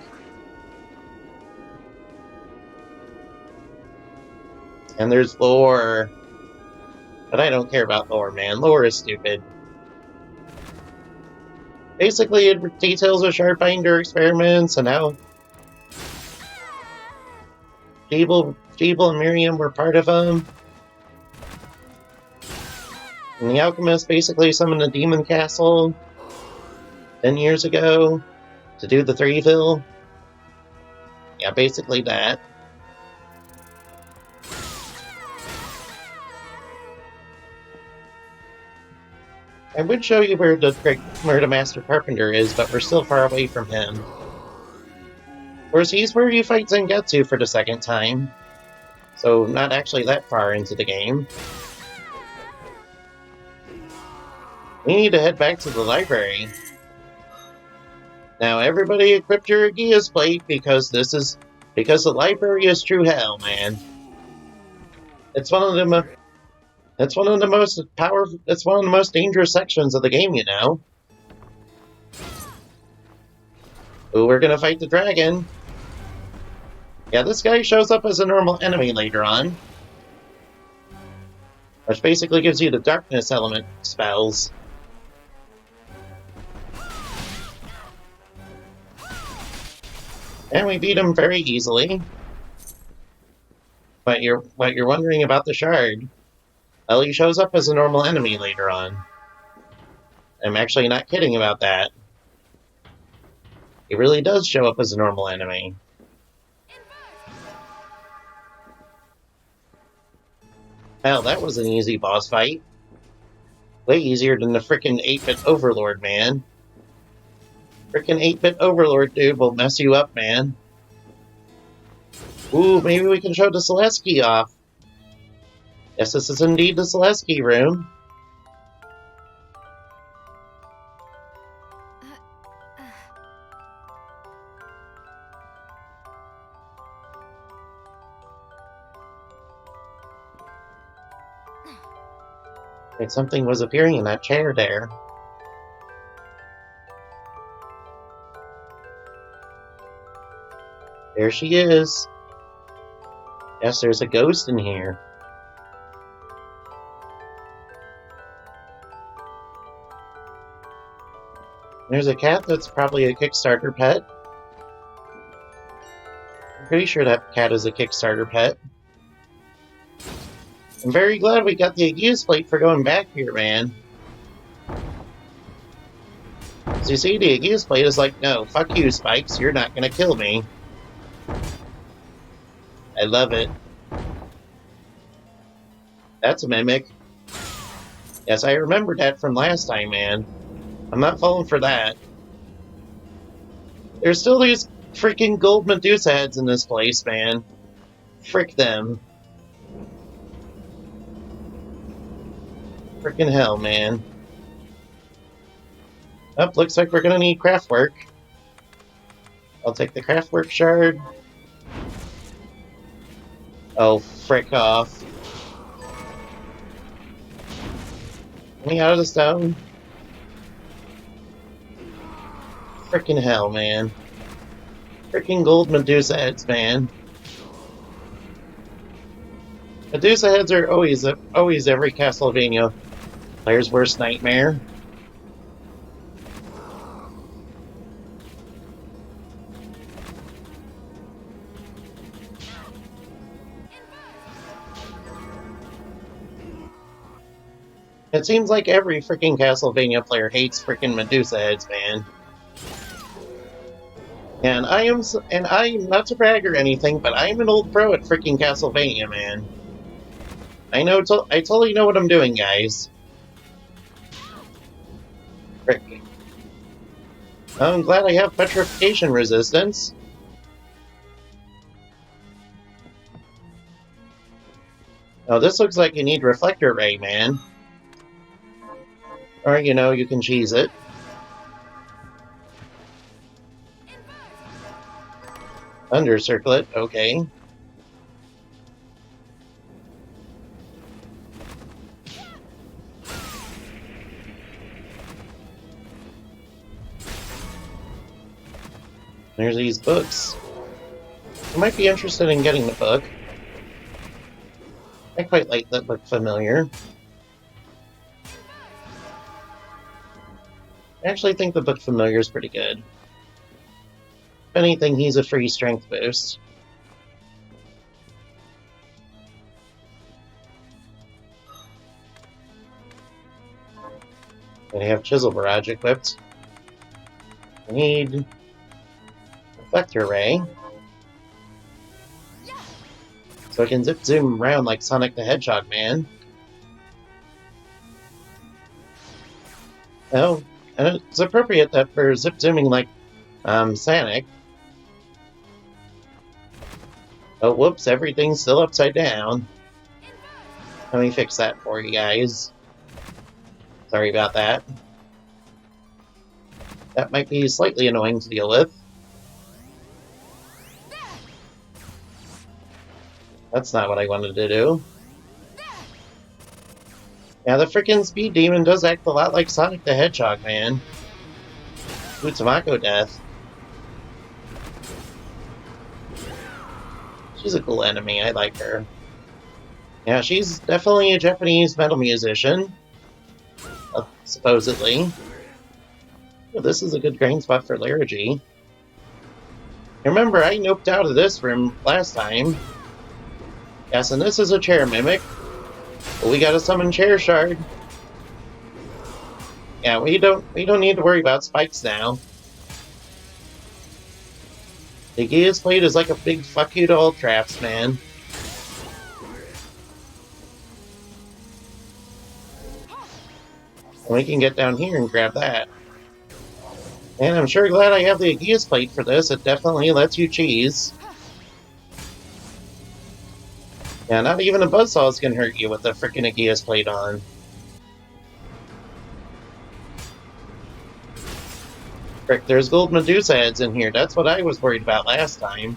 And there's lore. But I don't care about lore, man. Lore is stupid. Basically, it details the Shardfinder experiments and how Jeeble and Miriam were part of them. And the Alchemist basically summoned a demon castle 10 years ago to do the Threeville. Yeah, basically that. I would show you where the Master Carpenter is, but we're still far away from him. Of course, he's where you fight Zangetsu for the second time. So, not actually that far into the game. We need to head back to the library. Now, everybody equip your Aegeus plate because the library is true hell, man. It's one of the most dangerous sections of the game, you know. Ooh, we're gonna fight the dragon. Yeah, this guy shows up as a normal enemy later on. Which basically gives you the darkness element spells. And we beat him very easily. But you're wondering about the shard. Well, he shows up as a normal enemy later on. I'm actually not kidding about that. He really does show up as a normal enemy. Hell, that was an easy boss fight. Way easier than the frickin' 8-bit Overlord, man. Frickin' 8-bit Overlord, dude, will mess you up, man. Ooh, maybe we can show the Celesky off. Yes, this is indeed the Celesky room. Like something was appearing in that chair there. There she is. Yes, there's a ghost in here. There's a cat that's probably a Kickstarter pet. I'm pretty sure that cat is a Kickstarter pet. I'm very glad we got the Aegeus plate for going back here, man. As you see, the Aegeus plate is like, no, fuck you, Spikes, you're not gonna kill me. I love it. That's a mimic. Yes, I remember that from last time, man. I'm not falling for that. There's still these freaking gold Medusa heads in this place, man. Frick them. Freaking hell, man. Oh, looks like we're gonna need craftwork. I'll take the craftwork shard. Oh, frick off. Get me out of the stone. Frickin' hell, man. Frickin' gold Medusa heads, man. Medusa heads are always every Castlevania player's worst nightmare. It seems like every freaking Castlevania player hates freaking Medusa heads, man. And I'm not to brag or anything, but I'm an old pro at freaking Castlevania, man. I totally know what I'm doing, guys. Frick. I'm glad I have petrification resistance. Oh, this looks like you need reflector ray, man. Or, you can cheese it. Under circlet, okay. There's these books. I might be interested in getting the book. I quite like that book familiar. I actually think the book familiar is pretty good. If anything, he's a free strength boost. And I have Chisel Barrage equipped. I need Reflector Ray. So I can zip zoom around like Sonic the Hedgehog, man. Oh, and it's appropriate that for zip zooming like Sonic. Oh, whoops, everything's still upside down. Let me fix that for you guys. Sorry about that. That might be slightly annoying to deal with. That's not what I wanted to do. Yeah, the frickin' Speed Demon does act a lot like Sonic the Hedgehog, man. Utsamako death. She's a cool enemy, I like her. Yeah, she's definitely a Japanese metal musician. Supposedly. Oh, this is a good grain spot for Larragy. Remember, I noped out of this room last time. Yes, and this is a chair mimic. But we gotta summon Chair Shard. Yeah, we don't need to worry about spikes now. The Gia's Blade is like a big fuck you to all traps, man. And we can get down here and grab that. And I'm sure glad I have the Aegeus plate for this. It definitely lets you cheese. Yeah, not even a buzzsaws can hurt you with the frickin' Aegeus plate on. Frick, there's gold Medusa heads in here. That's what I was worried about last time.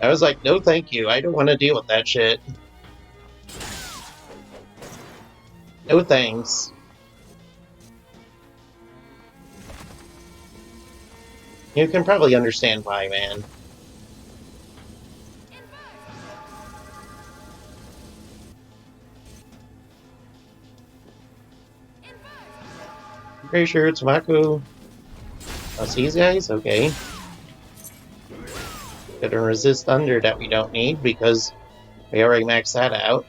I was like, no thank you. I don't want to deal with that shit. No thanks. You can probably understand why, man. I'm pretty sure it's Mako. Oh, see these guys? Okay. Gonna resist thunder that we don't need because we already maxed that out.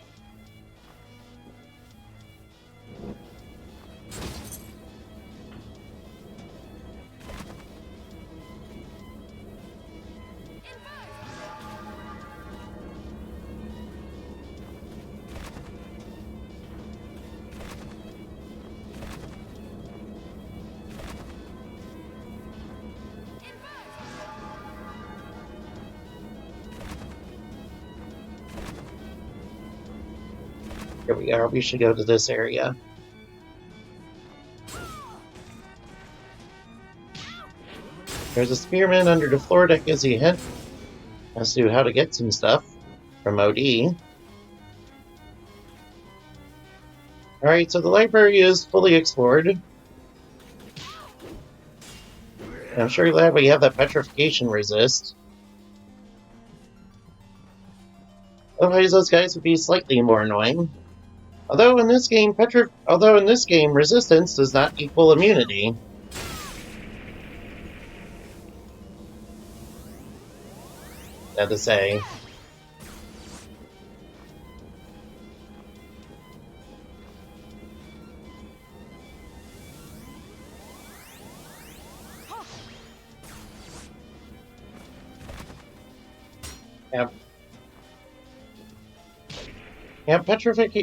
Here we are. We should go to this area. There's a spearman under the floor that gives you a hint as to how to get some stuff from OD. Alright, so the library is fully explored. I'm sure glad we have that petrification resist. Otherwise, those guys would be slightly more annoying. Although in this game, resistance does not equal immunity. Sad to say. Yep. Yeah,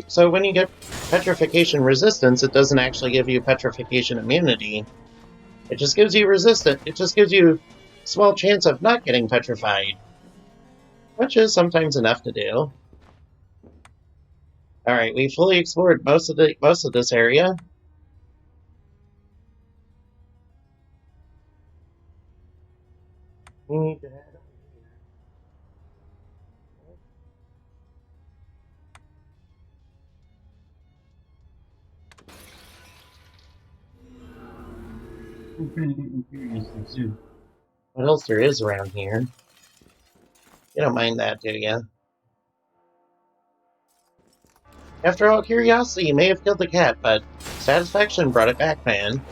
so when you get petrification resistance, it doesn't actually give you petrification immunity. It just gives you it just gives you a small chance of not getting petrified. Which is sometimes enough to do. Alright, we fully explored most of this area. We need to head what else there is around here? You don't mind that, do you? After all, curiosity, you may have killed the cat, but satisfaction brought it back, man.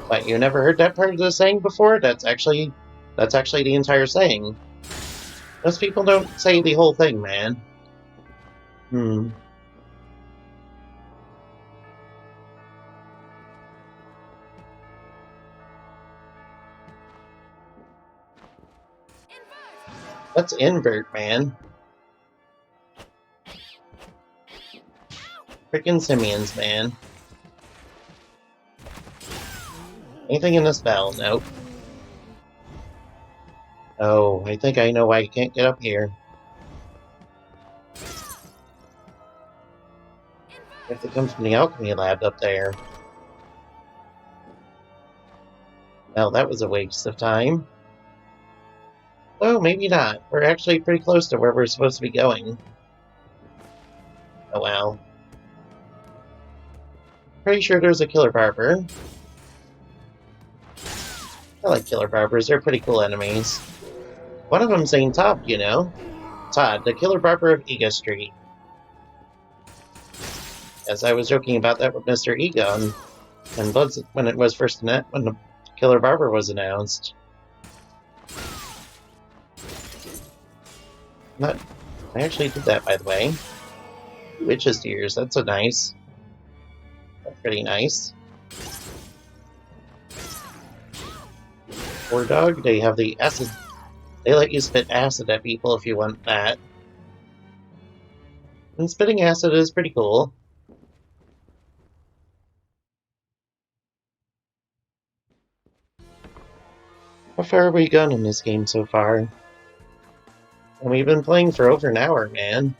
But you never heard that part of the saying before? That's actually the entire saying. Most people don't say the whole thing, man. Let's invert, man. Frickin' simians, man. Anything in this bell? Nope. Oh, I think I know why you can't get up here. If it comes from the alchemy lab up there. Well, that was a waste of time. Oh, maybe not. We're actually pretty close to where we're supposed to be going. Oh, wow. Pretty sure there's a killer barber. I like killer barbers. They're pretty cool enemies. One of them's named Todd, you know? Todd, the killer barber of Ego Street. As I was joking about that with Mr. Ego when it was when the killer barber was announced. I actually did that, by the way. Witch's ears, that's that's pretty nice. War dog, they have the acid. They let you spit acid at people if you want that. And spitting acid is pretty cool. How far have we gone in this game so far? And we've been playing for over an hour, man.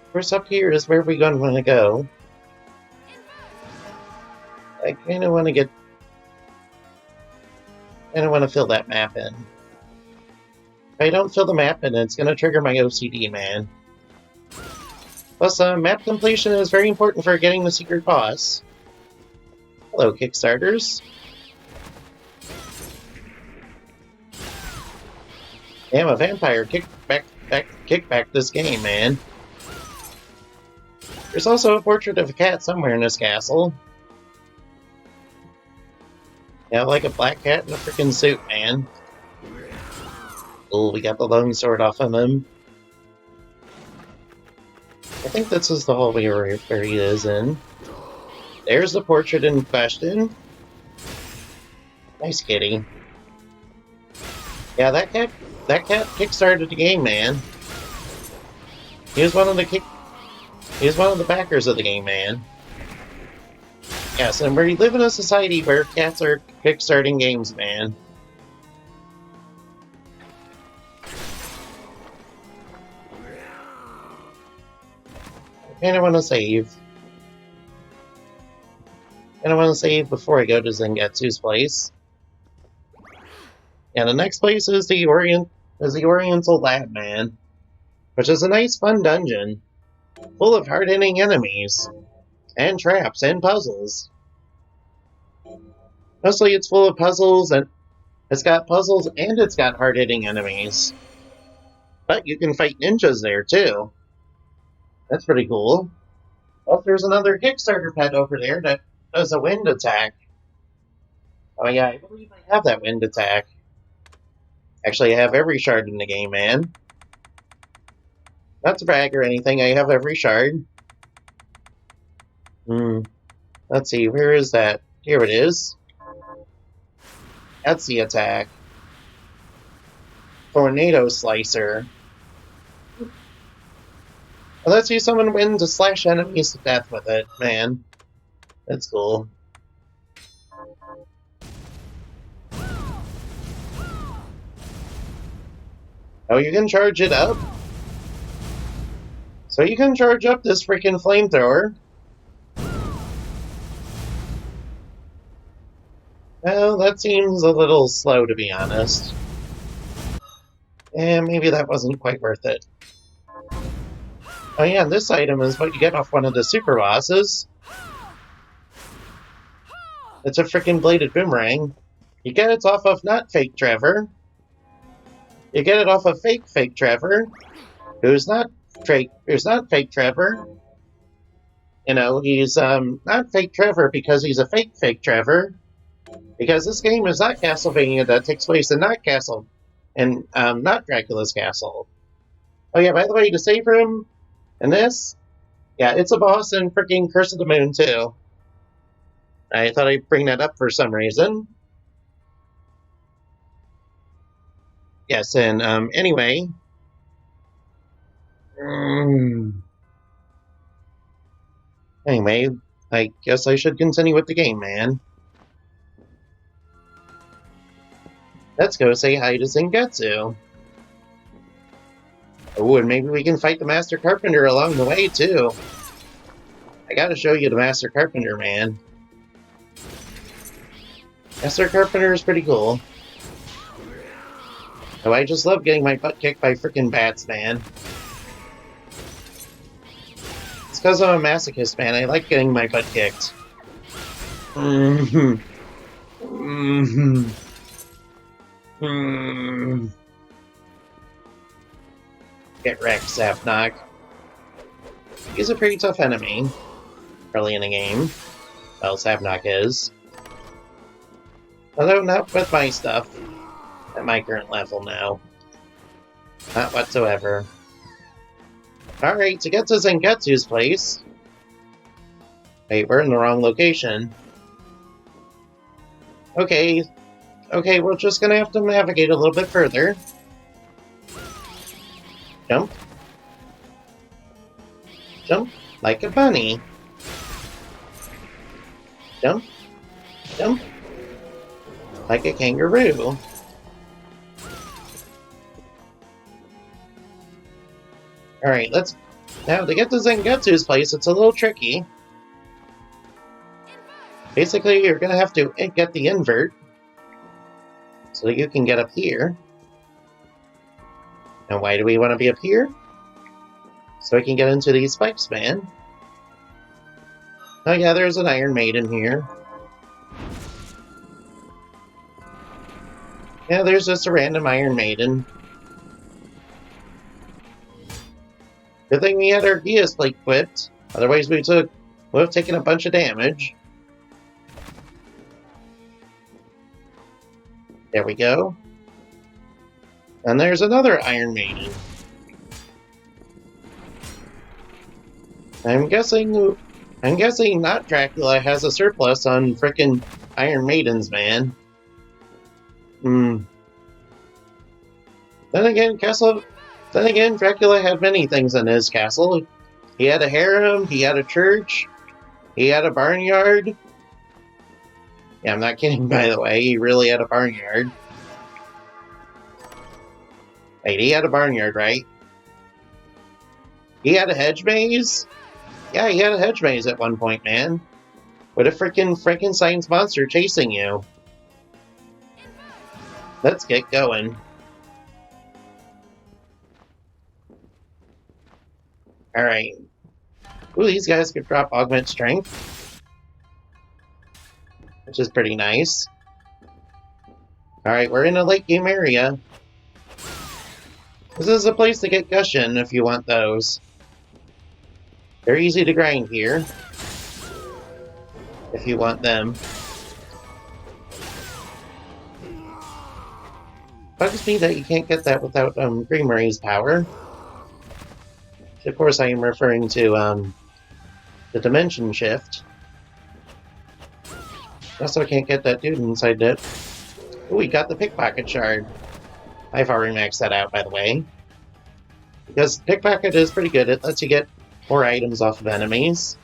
Of course, up here is where we're going to want to go. I kind of want to fill that map in. If I don't fill the map in, it's going to trigger my OCD, man. Plus, map completion is very important for getting the secret boss. Hello, Kickstarters. Damn, a vampire kicked back this game, man. There's also a portrait of a cat somewhere in this castle. Yeah, like a black cat in a freaking suit, man. Oh, we got the long sword off of him. I think this is the hallway where he is in. There's the portrait in question. Nice kitty. Yeah, that cat kickstarted the game, man. He was one of the backers of the game, man. Yes, and we live in a society where cats are kickstarting games, man. I kinda wanna save. And I want to save before I go to Zangetsu's place. And the next place is the Oriental Batman, which is a nice, fun dungeon, full of hard-hitting enemies, and traps, and puzzles. Mostly it's full of puzzles, and it's got puzzles, and it's got hard-hitting enemies. But you can fight ninjas there, too. That's pretty cool. Well, there's another Kickstarter pet over there that does a wind attack. Oh yeah, I believe I have that wind attack. Actually, I have every shard in the game, man. Not to brag or anything, I have every shard. Let's see, where is that? Here it is. That's the attack. Tornado Slicer. It lets you summon wind to slash enemies to death with it, man. That's cool. Oh, you can charge it up? So you can charge up this freaking flamethrower. Well, that seems a little slow, to be honest. And maybe that wasn't quite worth it. Oh yeah, this item is what you get off one of the super bosses. It's a freaking bladed boomerang. You get it off of not fake Trevor. You get it off of fake Trevor, who's not fake Trevor. You know, he's not fake Trevor because he's a fake Trevor. Because this game is not Castlevania that takes place in not Dracula's castle. Oh yeah, by the way, the save room in this, yeah, it's a boss in freaking Curse of the Moon too. I thought I'd bring that up for some reason. Yes, and anyway. Anyway, I guess I should continue with the game, man. Let's go say hi to Zangetsu. Oh, and maybe we can fight the Master Carpenter along the way, too. I gotta show you the Master Carpenter, man. Master Carpenter is pretty cool. Oh, I just love getting my butt kicked by frickin' bats, man. It's because I'm a masochist, man. I like getting my butt kicked. Get wrecked, Zapnock. He's a pretty tough enemy early in the game. Well, Zapnock is. Although not with my stuff. At my current level now. Not whatsoever. Alright, to get to Zangetsu's place... Wait, we're in the wrong location. Okay, we're just gonna have to navigate a little bit further. Jump. Jump like a bunny. Jump. Jump. Like a kangaroo. Alright, let's... Now, to get to Zangetsu's place, it's a little tricky. Basically, you're gonna have to get the invert. So that you can get up here. And why do we want to be up here? So I can get into these pipes, man. Oh yeah, there's an Iron Maiden here. Yeah, there's just a random Iron Maiden. Good thing we had our Geas plate equipped. Otherwise we would have taken a bunch of damage. There we go. And there's another Iron Maiden. I'm guessing not Dracula has a surplus on frickin' Iron Maidens, man. Then again, Dracula had many things in his castle. He had a harem, he had a church, he had a barnyard, Yeah, I'm not kidding, by the way. He really had a barnyard. Wait, he had a barnyard, right? He had a hedge maze? Yeah, he had a hedge maze at one point, man. What a freaking Frankenstein's monster chasing you. Let's get going. Alright. Ooh, these guys could drop augment strength, which is pretty nice. Alright, we're in a late game area. This is a place to get Gushin if you want those. They're easy to grind here, if you want them. Bugs me that you can't get that without Greenmary's power. Of course, I am referring to the dimension shift. Also can't get that dude inside it. Ooh, we got the Pickpocket Shard. I've already maxed that out, by the way. Because Pickpocket is pretty good. It lets you get more items off of enemies.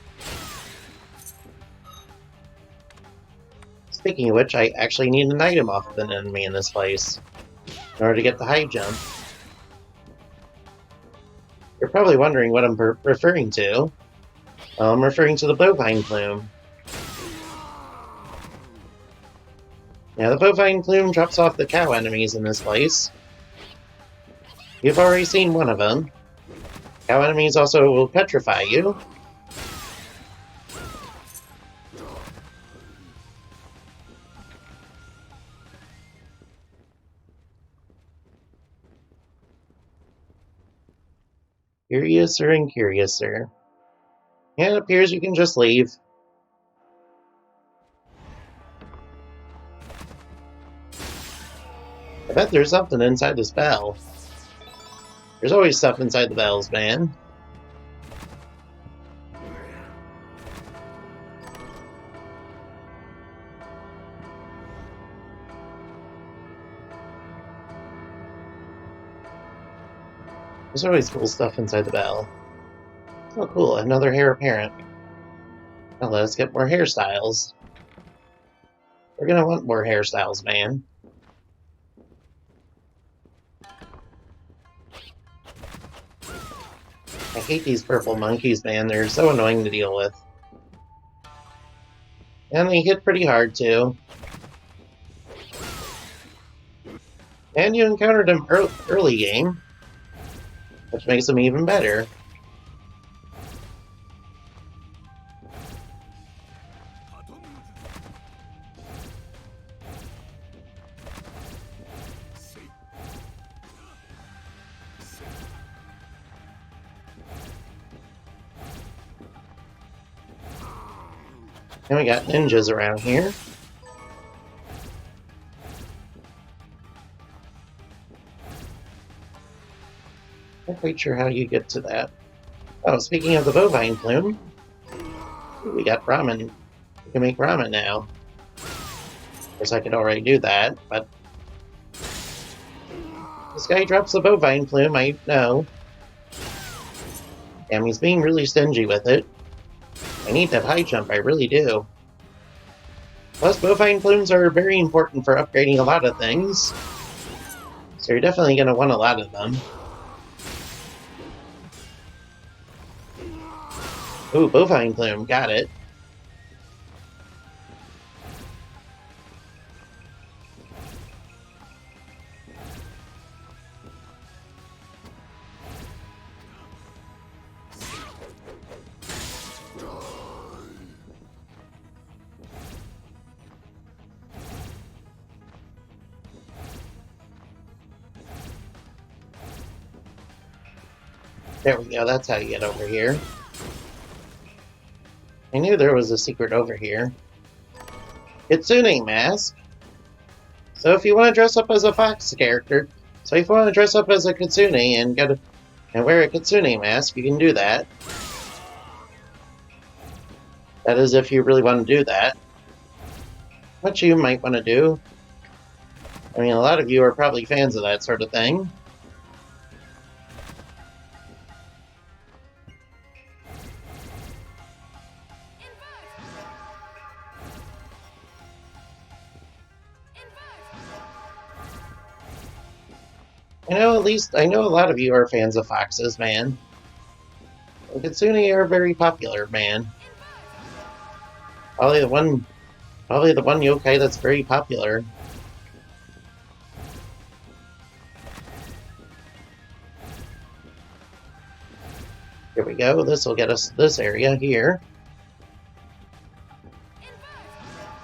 Speaking of which, I actually need an item off of an enemy in this place in order to get the high jump. You're probably wondering what I'm referring to. Well, I'm referring to the bovine plume. Now, the bovine plume drops off the cow enemies in this place. You've already seen one of them. Cow enemies also will petrify you. Curiouser and curiouser. And it appears you can just leave. I bet there's something inside this bell. There's always stuff inside the bells, man. There's always cool stuff inside the bell. Oh cool, another heir apparent. Now let's get more hairstyles. We're gonna want more hairstyles, man. I hate these purple monkeys, man. They're so annoying to deal with. And they hit pretty hard, too. And you encountered them early game, which makes them even better. And we got ninjas around here. Not quite sure how you get to that. Oh, speaking of the bovine plume, we got ramen. We can make ramen now. Of course, I could already do that, but this guy drops the bovine plume, I know. Damn, he's being really stingy with it. I need that high jump, I really do. Plus, bovine plumes are very important for upgrading a lot of things. So you're definitely going to want a lot of them. Ooh, bovine plume, got it. There we go, that's how you get over here. I knew there was a secret over here. Kitsune mask. So if you want to dress up as a fox character, so if you want to dress up as a kitsune and wear a kitsune mask, you can do that. That is if you really want to do that. What you might want to do. I mean, a lot of you are probably fans of that sort of thing. I know a lot of you are fans of foxes, man. And Kitsune are very popular, man. Probably the one yokai that's very popular. Here we go. This will get us this area here.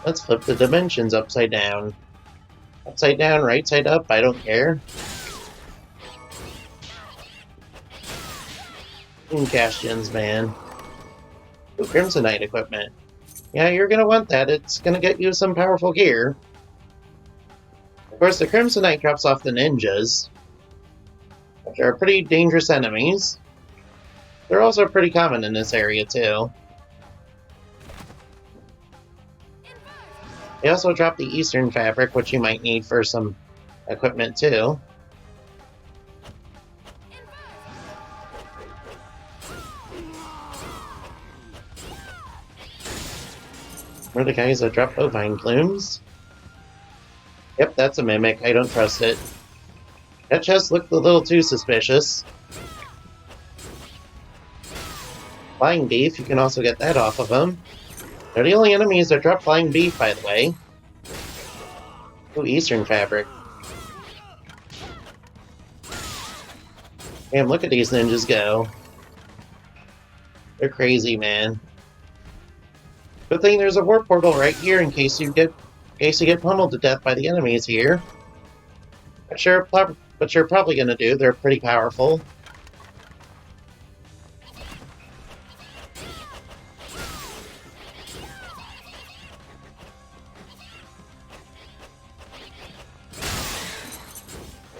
Let's flip the dimensions upside down. Upside down, right side up, I don't care. Castions, man. Ooh, Crimsonite equipment. Yeah, you're gonna want that. It's gonna get you some powerful gear. Of course, the Crimsonite drops off the ninjas, which are pretty dangerous enemies. They're also pretty common in this area, too. They also drop the Eastern Fabric, which you might need for some equipment, too. Where are the guys that drop bovine plumes? Yep, that's a mimic. I don't trust it. That chest looked a little too suspicious. Flying beef, you can also get that off of them. They're the only enemies that drop flying beef, by the way. Ooh, Eastern Fabric. Damn, look at these ninjas go. They're crazy, man. Good thing there's a warp portal right here in case you get pummeled to death by the enemies here. But you're probably gonna do. They're pretty powerful.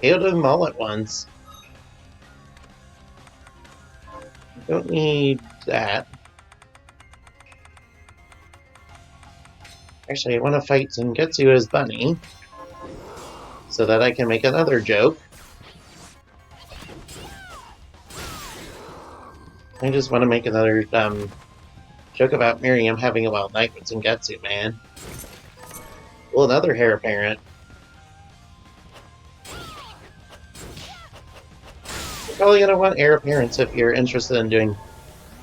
Killed them all at once. Don't need that. Actually, I want to fight Zangetsu as Bunny, so that I can make another joke. I just want to make another joke about Miriam having a wild night with Zangetsu, man. Well, another heir apparent. You're probably gonna want heir appearance if you're interested in doing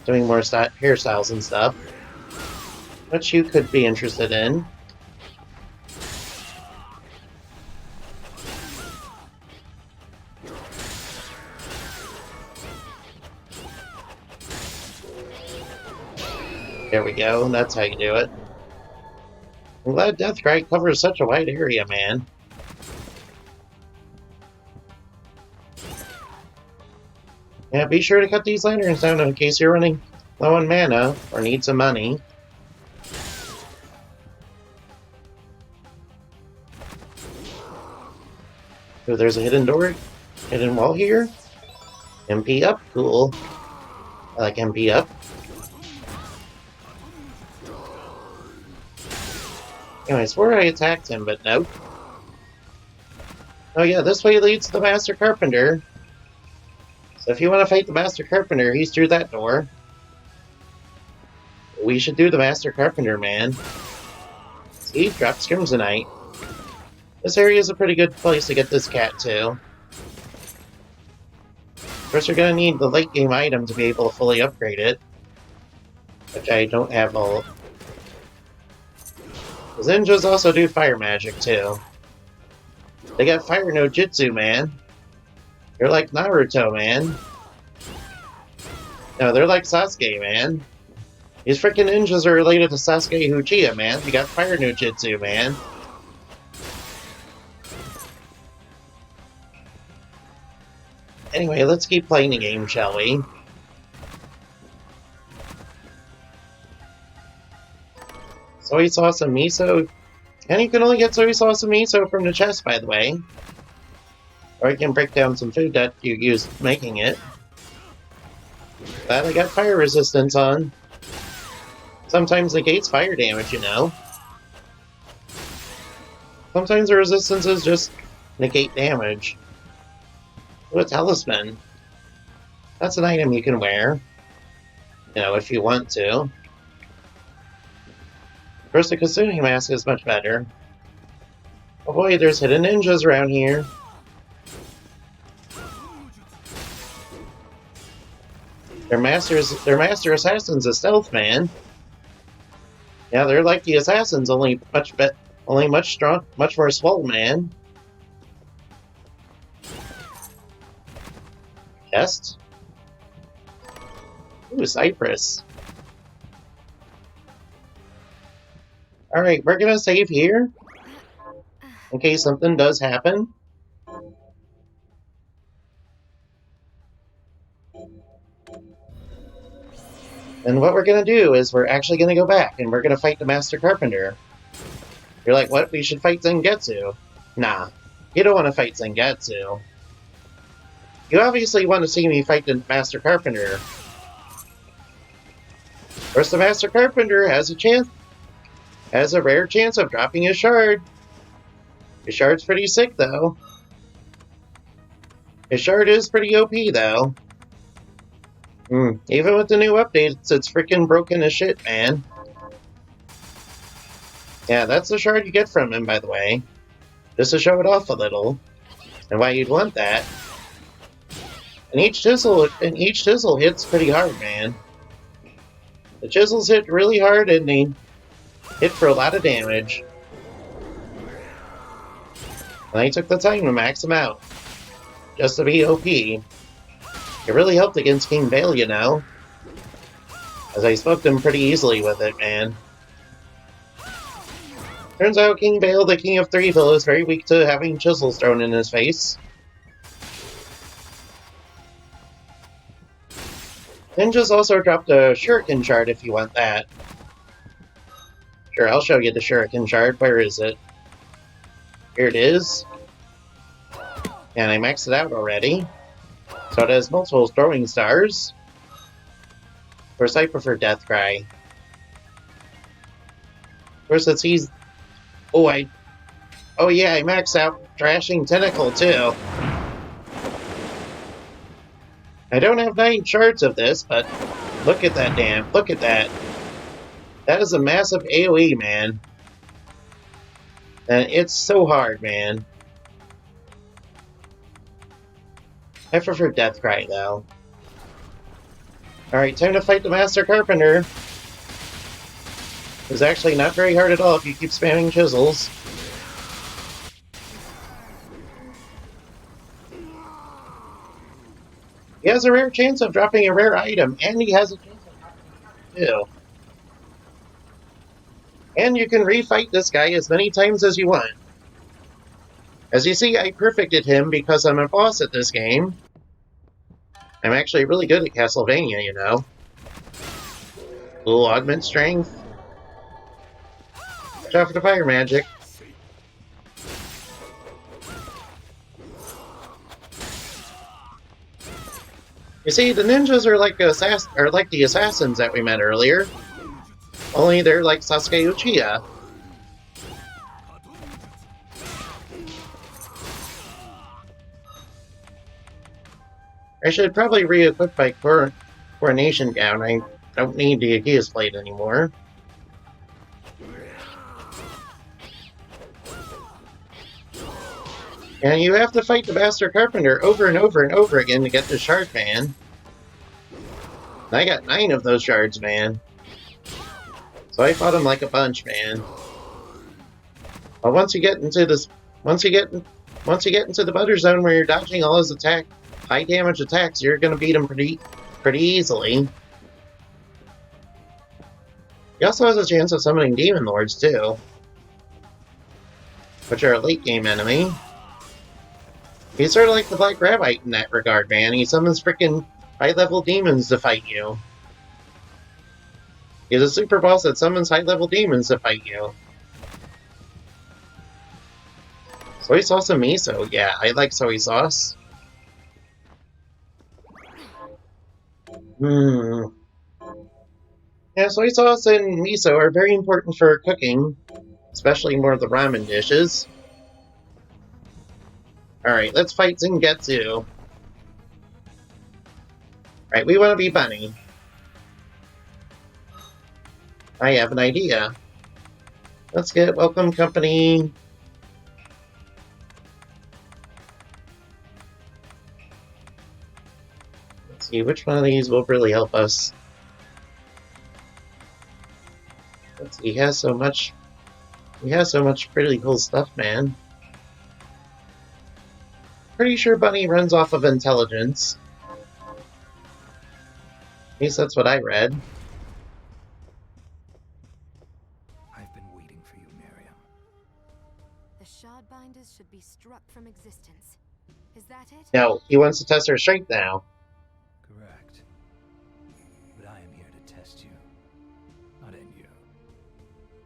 more hairstyles and stuff, which you could be interested in. There we go, that's how you do it. I'm glad Deathcry covers such a wide area, man. Yeah, be sure to cut these lanterns down in case you're running low on mana or need some money. Oh, there's a hidden wall here. MP up, cool. I like MP up. Anyway, I swore I attacked him, but nope. Oh yeah, this way leads to the Master Carpenter. So if you want to fight the Master Carpenter, he's through that door. We should do the Master Carpenter, man. See, drops Crimsonite. This area is a pretty good place to get this cat, too. Of course, you're going to need the late game item to be able to fully upgrade it, which I don't have all. The ninjas also do fire magic, too. They got fire no jutsu, man. They're like Naruto, man. No, they're like Sasuke, man. These freaking ninjas are related to Sasuke Uchiha, man. They got fire no jutsu, man. Anyway, let's keep playing the game, shall we? Soy sauce and miso. And you can only get soy sauce and miso from the chest, by the way. Or you can break down some food that you used making it. That I got fire resistance on. Sometimes negates fire damage, you know. Sometimes the resistances just negate damage. Ooh, a talisman. That's an item you can wear. You know, if you want to. Of course, the Kitsune mask is much better. Oh boy, there's hidden ninjas around here. Their master assassin's a stealth man. Yeah, they're like the assassins, only much more swole, man. Chest. Ooh, Cypress. Alright, we're gonna save here. In case something does happen. And what we're gonna do is we're actually gonna go back and we're gonna fight the Master Carpenter. You're like, what? We should fight Zangetsu. Nah, you don't want to fight Zangetsu. You obviously want to see me fight the Master Carpenter. Of course, the Master Carpenter has a rare chance of dropping his shard. His shard's pretty sick, though. His shard is pretty OP, though. Even with the new updates, it's freaking broken as shit, man. Yeah, that's the shard you get from him, by the way. Just to show it off a little. And why you'd want that. And each chisel hits pretty hard, man. The chisels hit really hard and they hit for a lot of damage. And I took the time to max them out. Just to be OP. It really helped against King Bale, you know. As I smoked him pretty easily with it, man. Turns out King Bale, the King of Threeville, is very weak to having chisels thrown in his face. Ninjas also dropped a Shuriken Shard if you want that. Sure, I'll show you the Shuriken Shard. Where is it? Here it is. And I maxed it out already. So it has multiple throwing stars. Of course, I prefer Deathcry. Of course, it's easy. Oh yeah, I maxed out Thrashing Tentacle too. I don't have 9 shards of this, but look at that look at that. That is a massive AoE, man. And it's so hard, man. I prefer Deathcry, though. Alright, time to fight the Master Carpenter. It's actually not very hard at all if you keep spamming chisels. He has a rare chance of dropping a rare item, and he has a chance of dropping a too. And you can refight this guy as many times as you want. As you see, I perfected him because I'm a boss at this game. I'm actually really good at Castlevania, you know. Little augment strength. Watch out for the fire magic. You see, the ninjas are like the assassins that we met earlier. Only they're like Sasuke Uchiha. I should probably re-equip my coronation gown. I don't need the Achilles plate anymore. And you have to fight the Master Carpenter over and over and over again to get the shard, man. And I got 9 of those shards, man. So I fought him like a bunch, man. But once you get into the butter zone where you're dodging all his high damage attacks, you're gonna beat him pretty easily. He also has a chance of summoning Demon Lords too, which are a late game enemy. He's sort of like the Black Rabbite in that regard, man. He summons freaking high-level demons to fight you. He's a super boss that summons high-level demons to fight you. Soy sauce and miso. Yeah, I like soy sauce. Yeah, soy sauce and miso are very important for cooking, especially more of the ramen dishes. Alright, let's fight Zangetsu. Alright, we want to be Bunny. I have an idea. Let's get Welcome Company. Let's See which one of these will really help us. Let's see, he has so much pretty cool stuff, man. Pretty sure Bunny runs off of intelligence. At least that's what I read. I've been waiting for you, Miriam. The shard binders should be struck from existence. Is that it? No, he wants to test our strength now. Correct. But I am here to test you, not end you.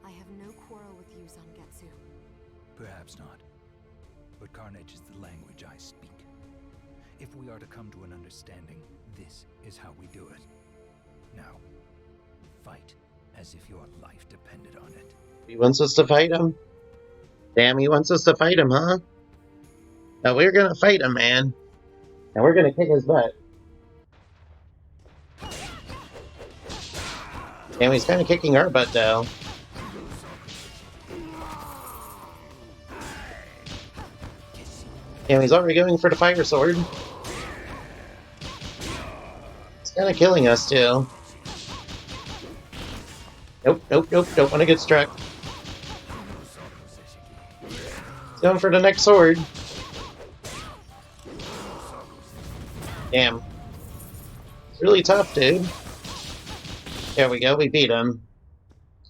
I have no quarrel with you, Zangetsu. Perhaps not. But carnage is the language I speak. If we are to come to an understanding, this is how we do it. Now, fight as if your life depended on it. He wants us to fight him? Damn, he wants us to fight him, huh? No, we're gonna fight him, man. And we're gonna kick his butt. Damn, he's kind of kicking our butt, though. Damn, he's already going for the fire sword. It's kind of killing us, too. Nope, nope, nope, don't want to get struck. He's going for the next sword. Damn. It's really tough, dude. There we go, we beat him.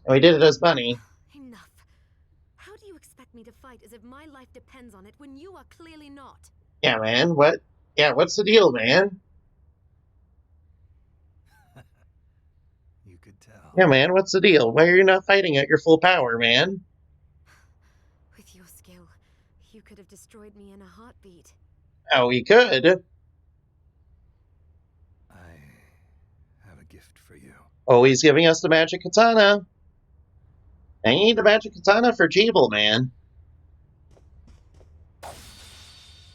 And we did it as Bunny. Enough. How do you expect me to fight as if my life depends on it when you are clearly not? Yeah, man, what? Yeah, what's the deal, man? You could tell. Yeah, man, what's the deal? Why are you not fighting at your full power, man? With your skill, you could have destroyed me in a heartbeat. Oh, he could. I have a gift for you. Oh, he's giving us the magic katana. I need the magic katana for Jeeble, man.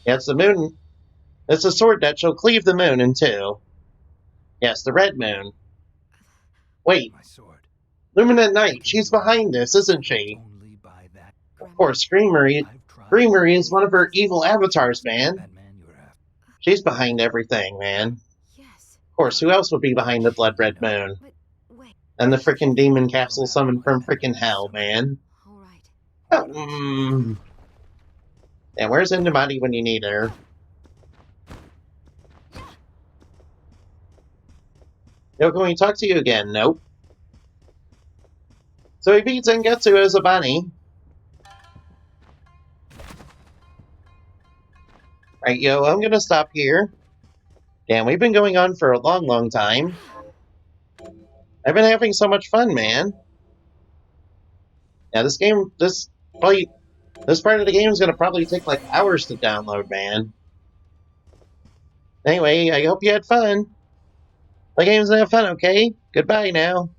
Yeah, it's the moon. It's a sword that shall cleave the moon in two. Yes, the red moon. Wait, My sword. Luminant Knight, she's behind this, isn't she? Only by that. Of course, Screamery is one of her evil avatars, man. Batman, you're after. She's behind everything, man. Yes, Of course, who else would be behind the blood red moon? but wait. And the frickin' demon capsule summoned from frickin' hell, man. All right. Oh, And where's Indamati when you need her? Yo, can we talk to you again? Nope. So he beats Zangetsu as a bunny. Right, yo, I'm gonna stop here. Damn, we've been going on for a long, long time. I've been having so much fun, man. Yeah, this part of the game is gonna probably take like hours to download, man. Anyway, I hope you had fun. The game's gonna have fun, okay? Goodbye now.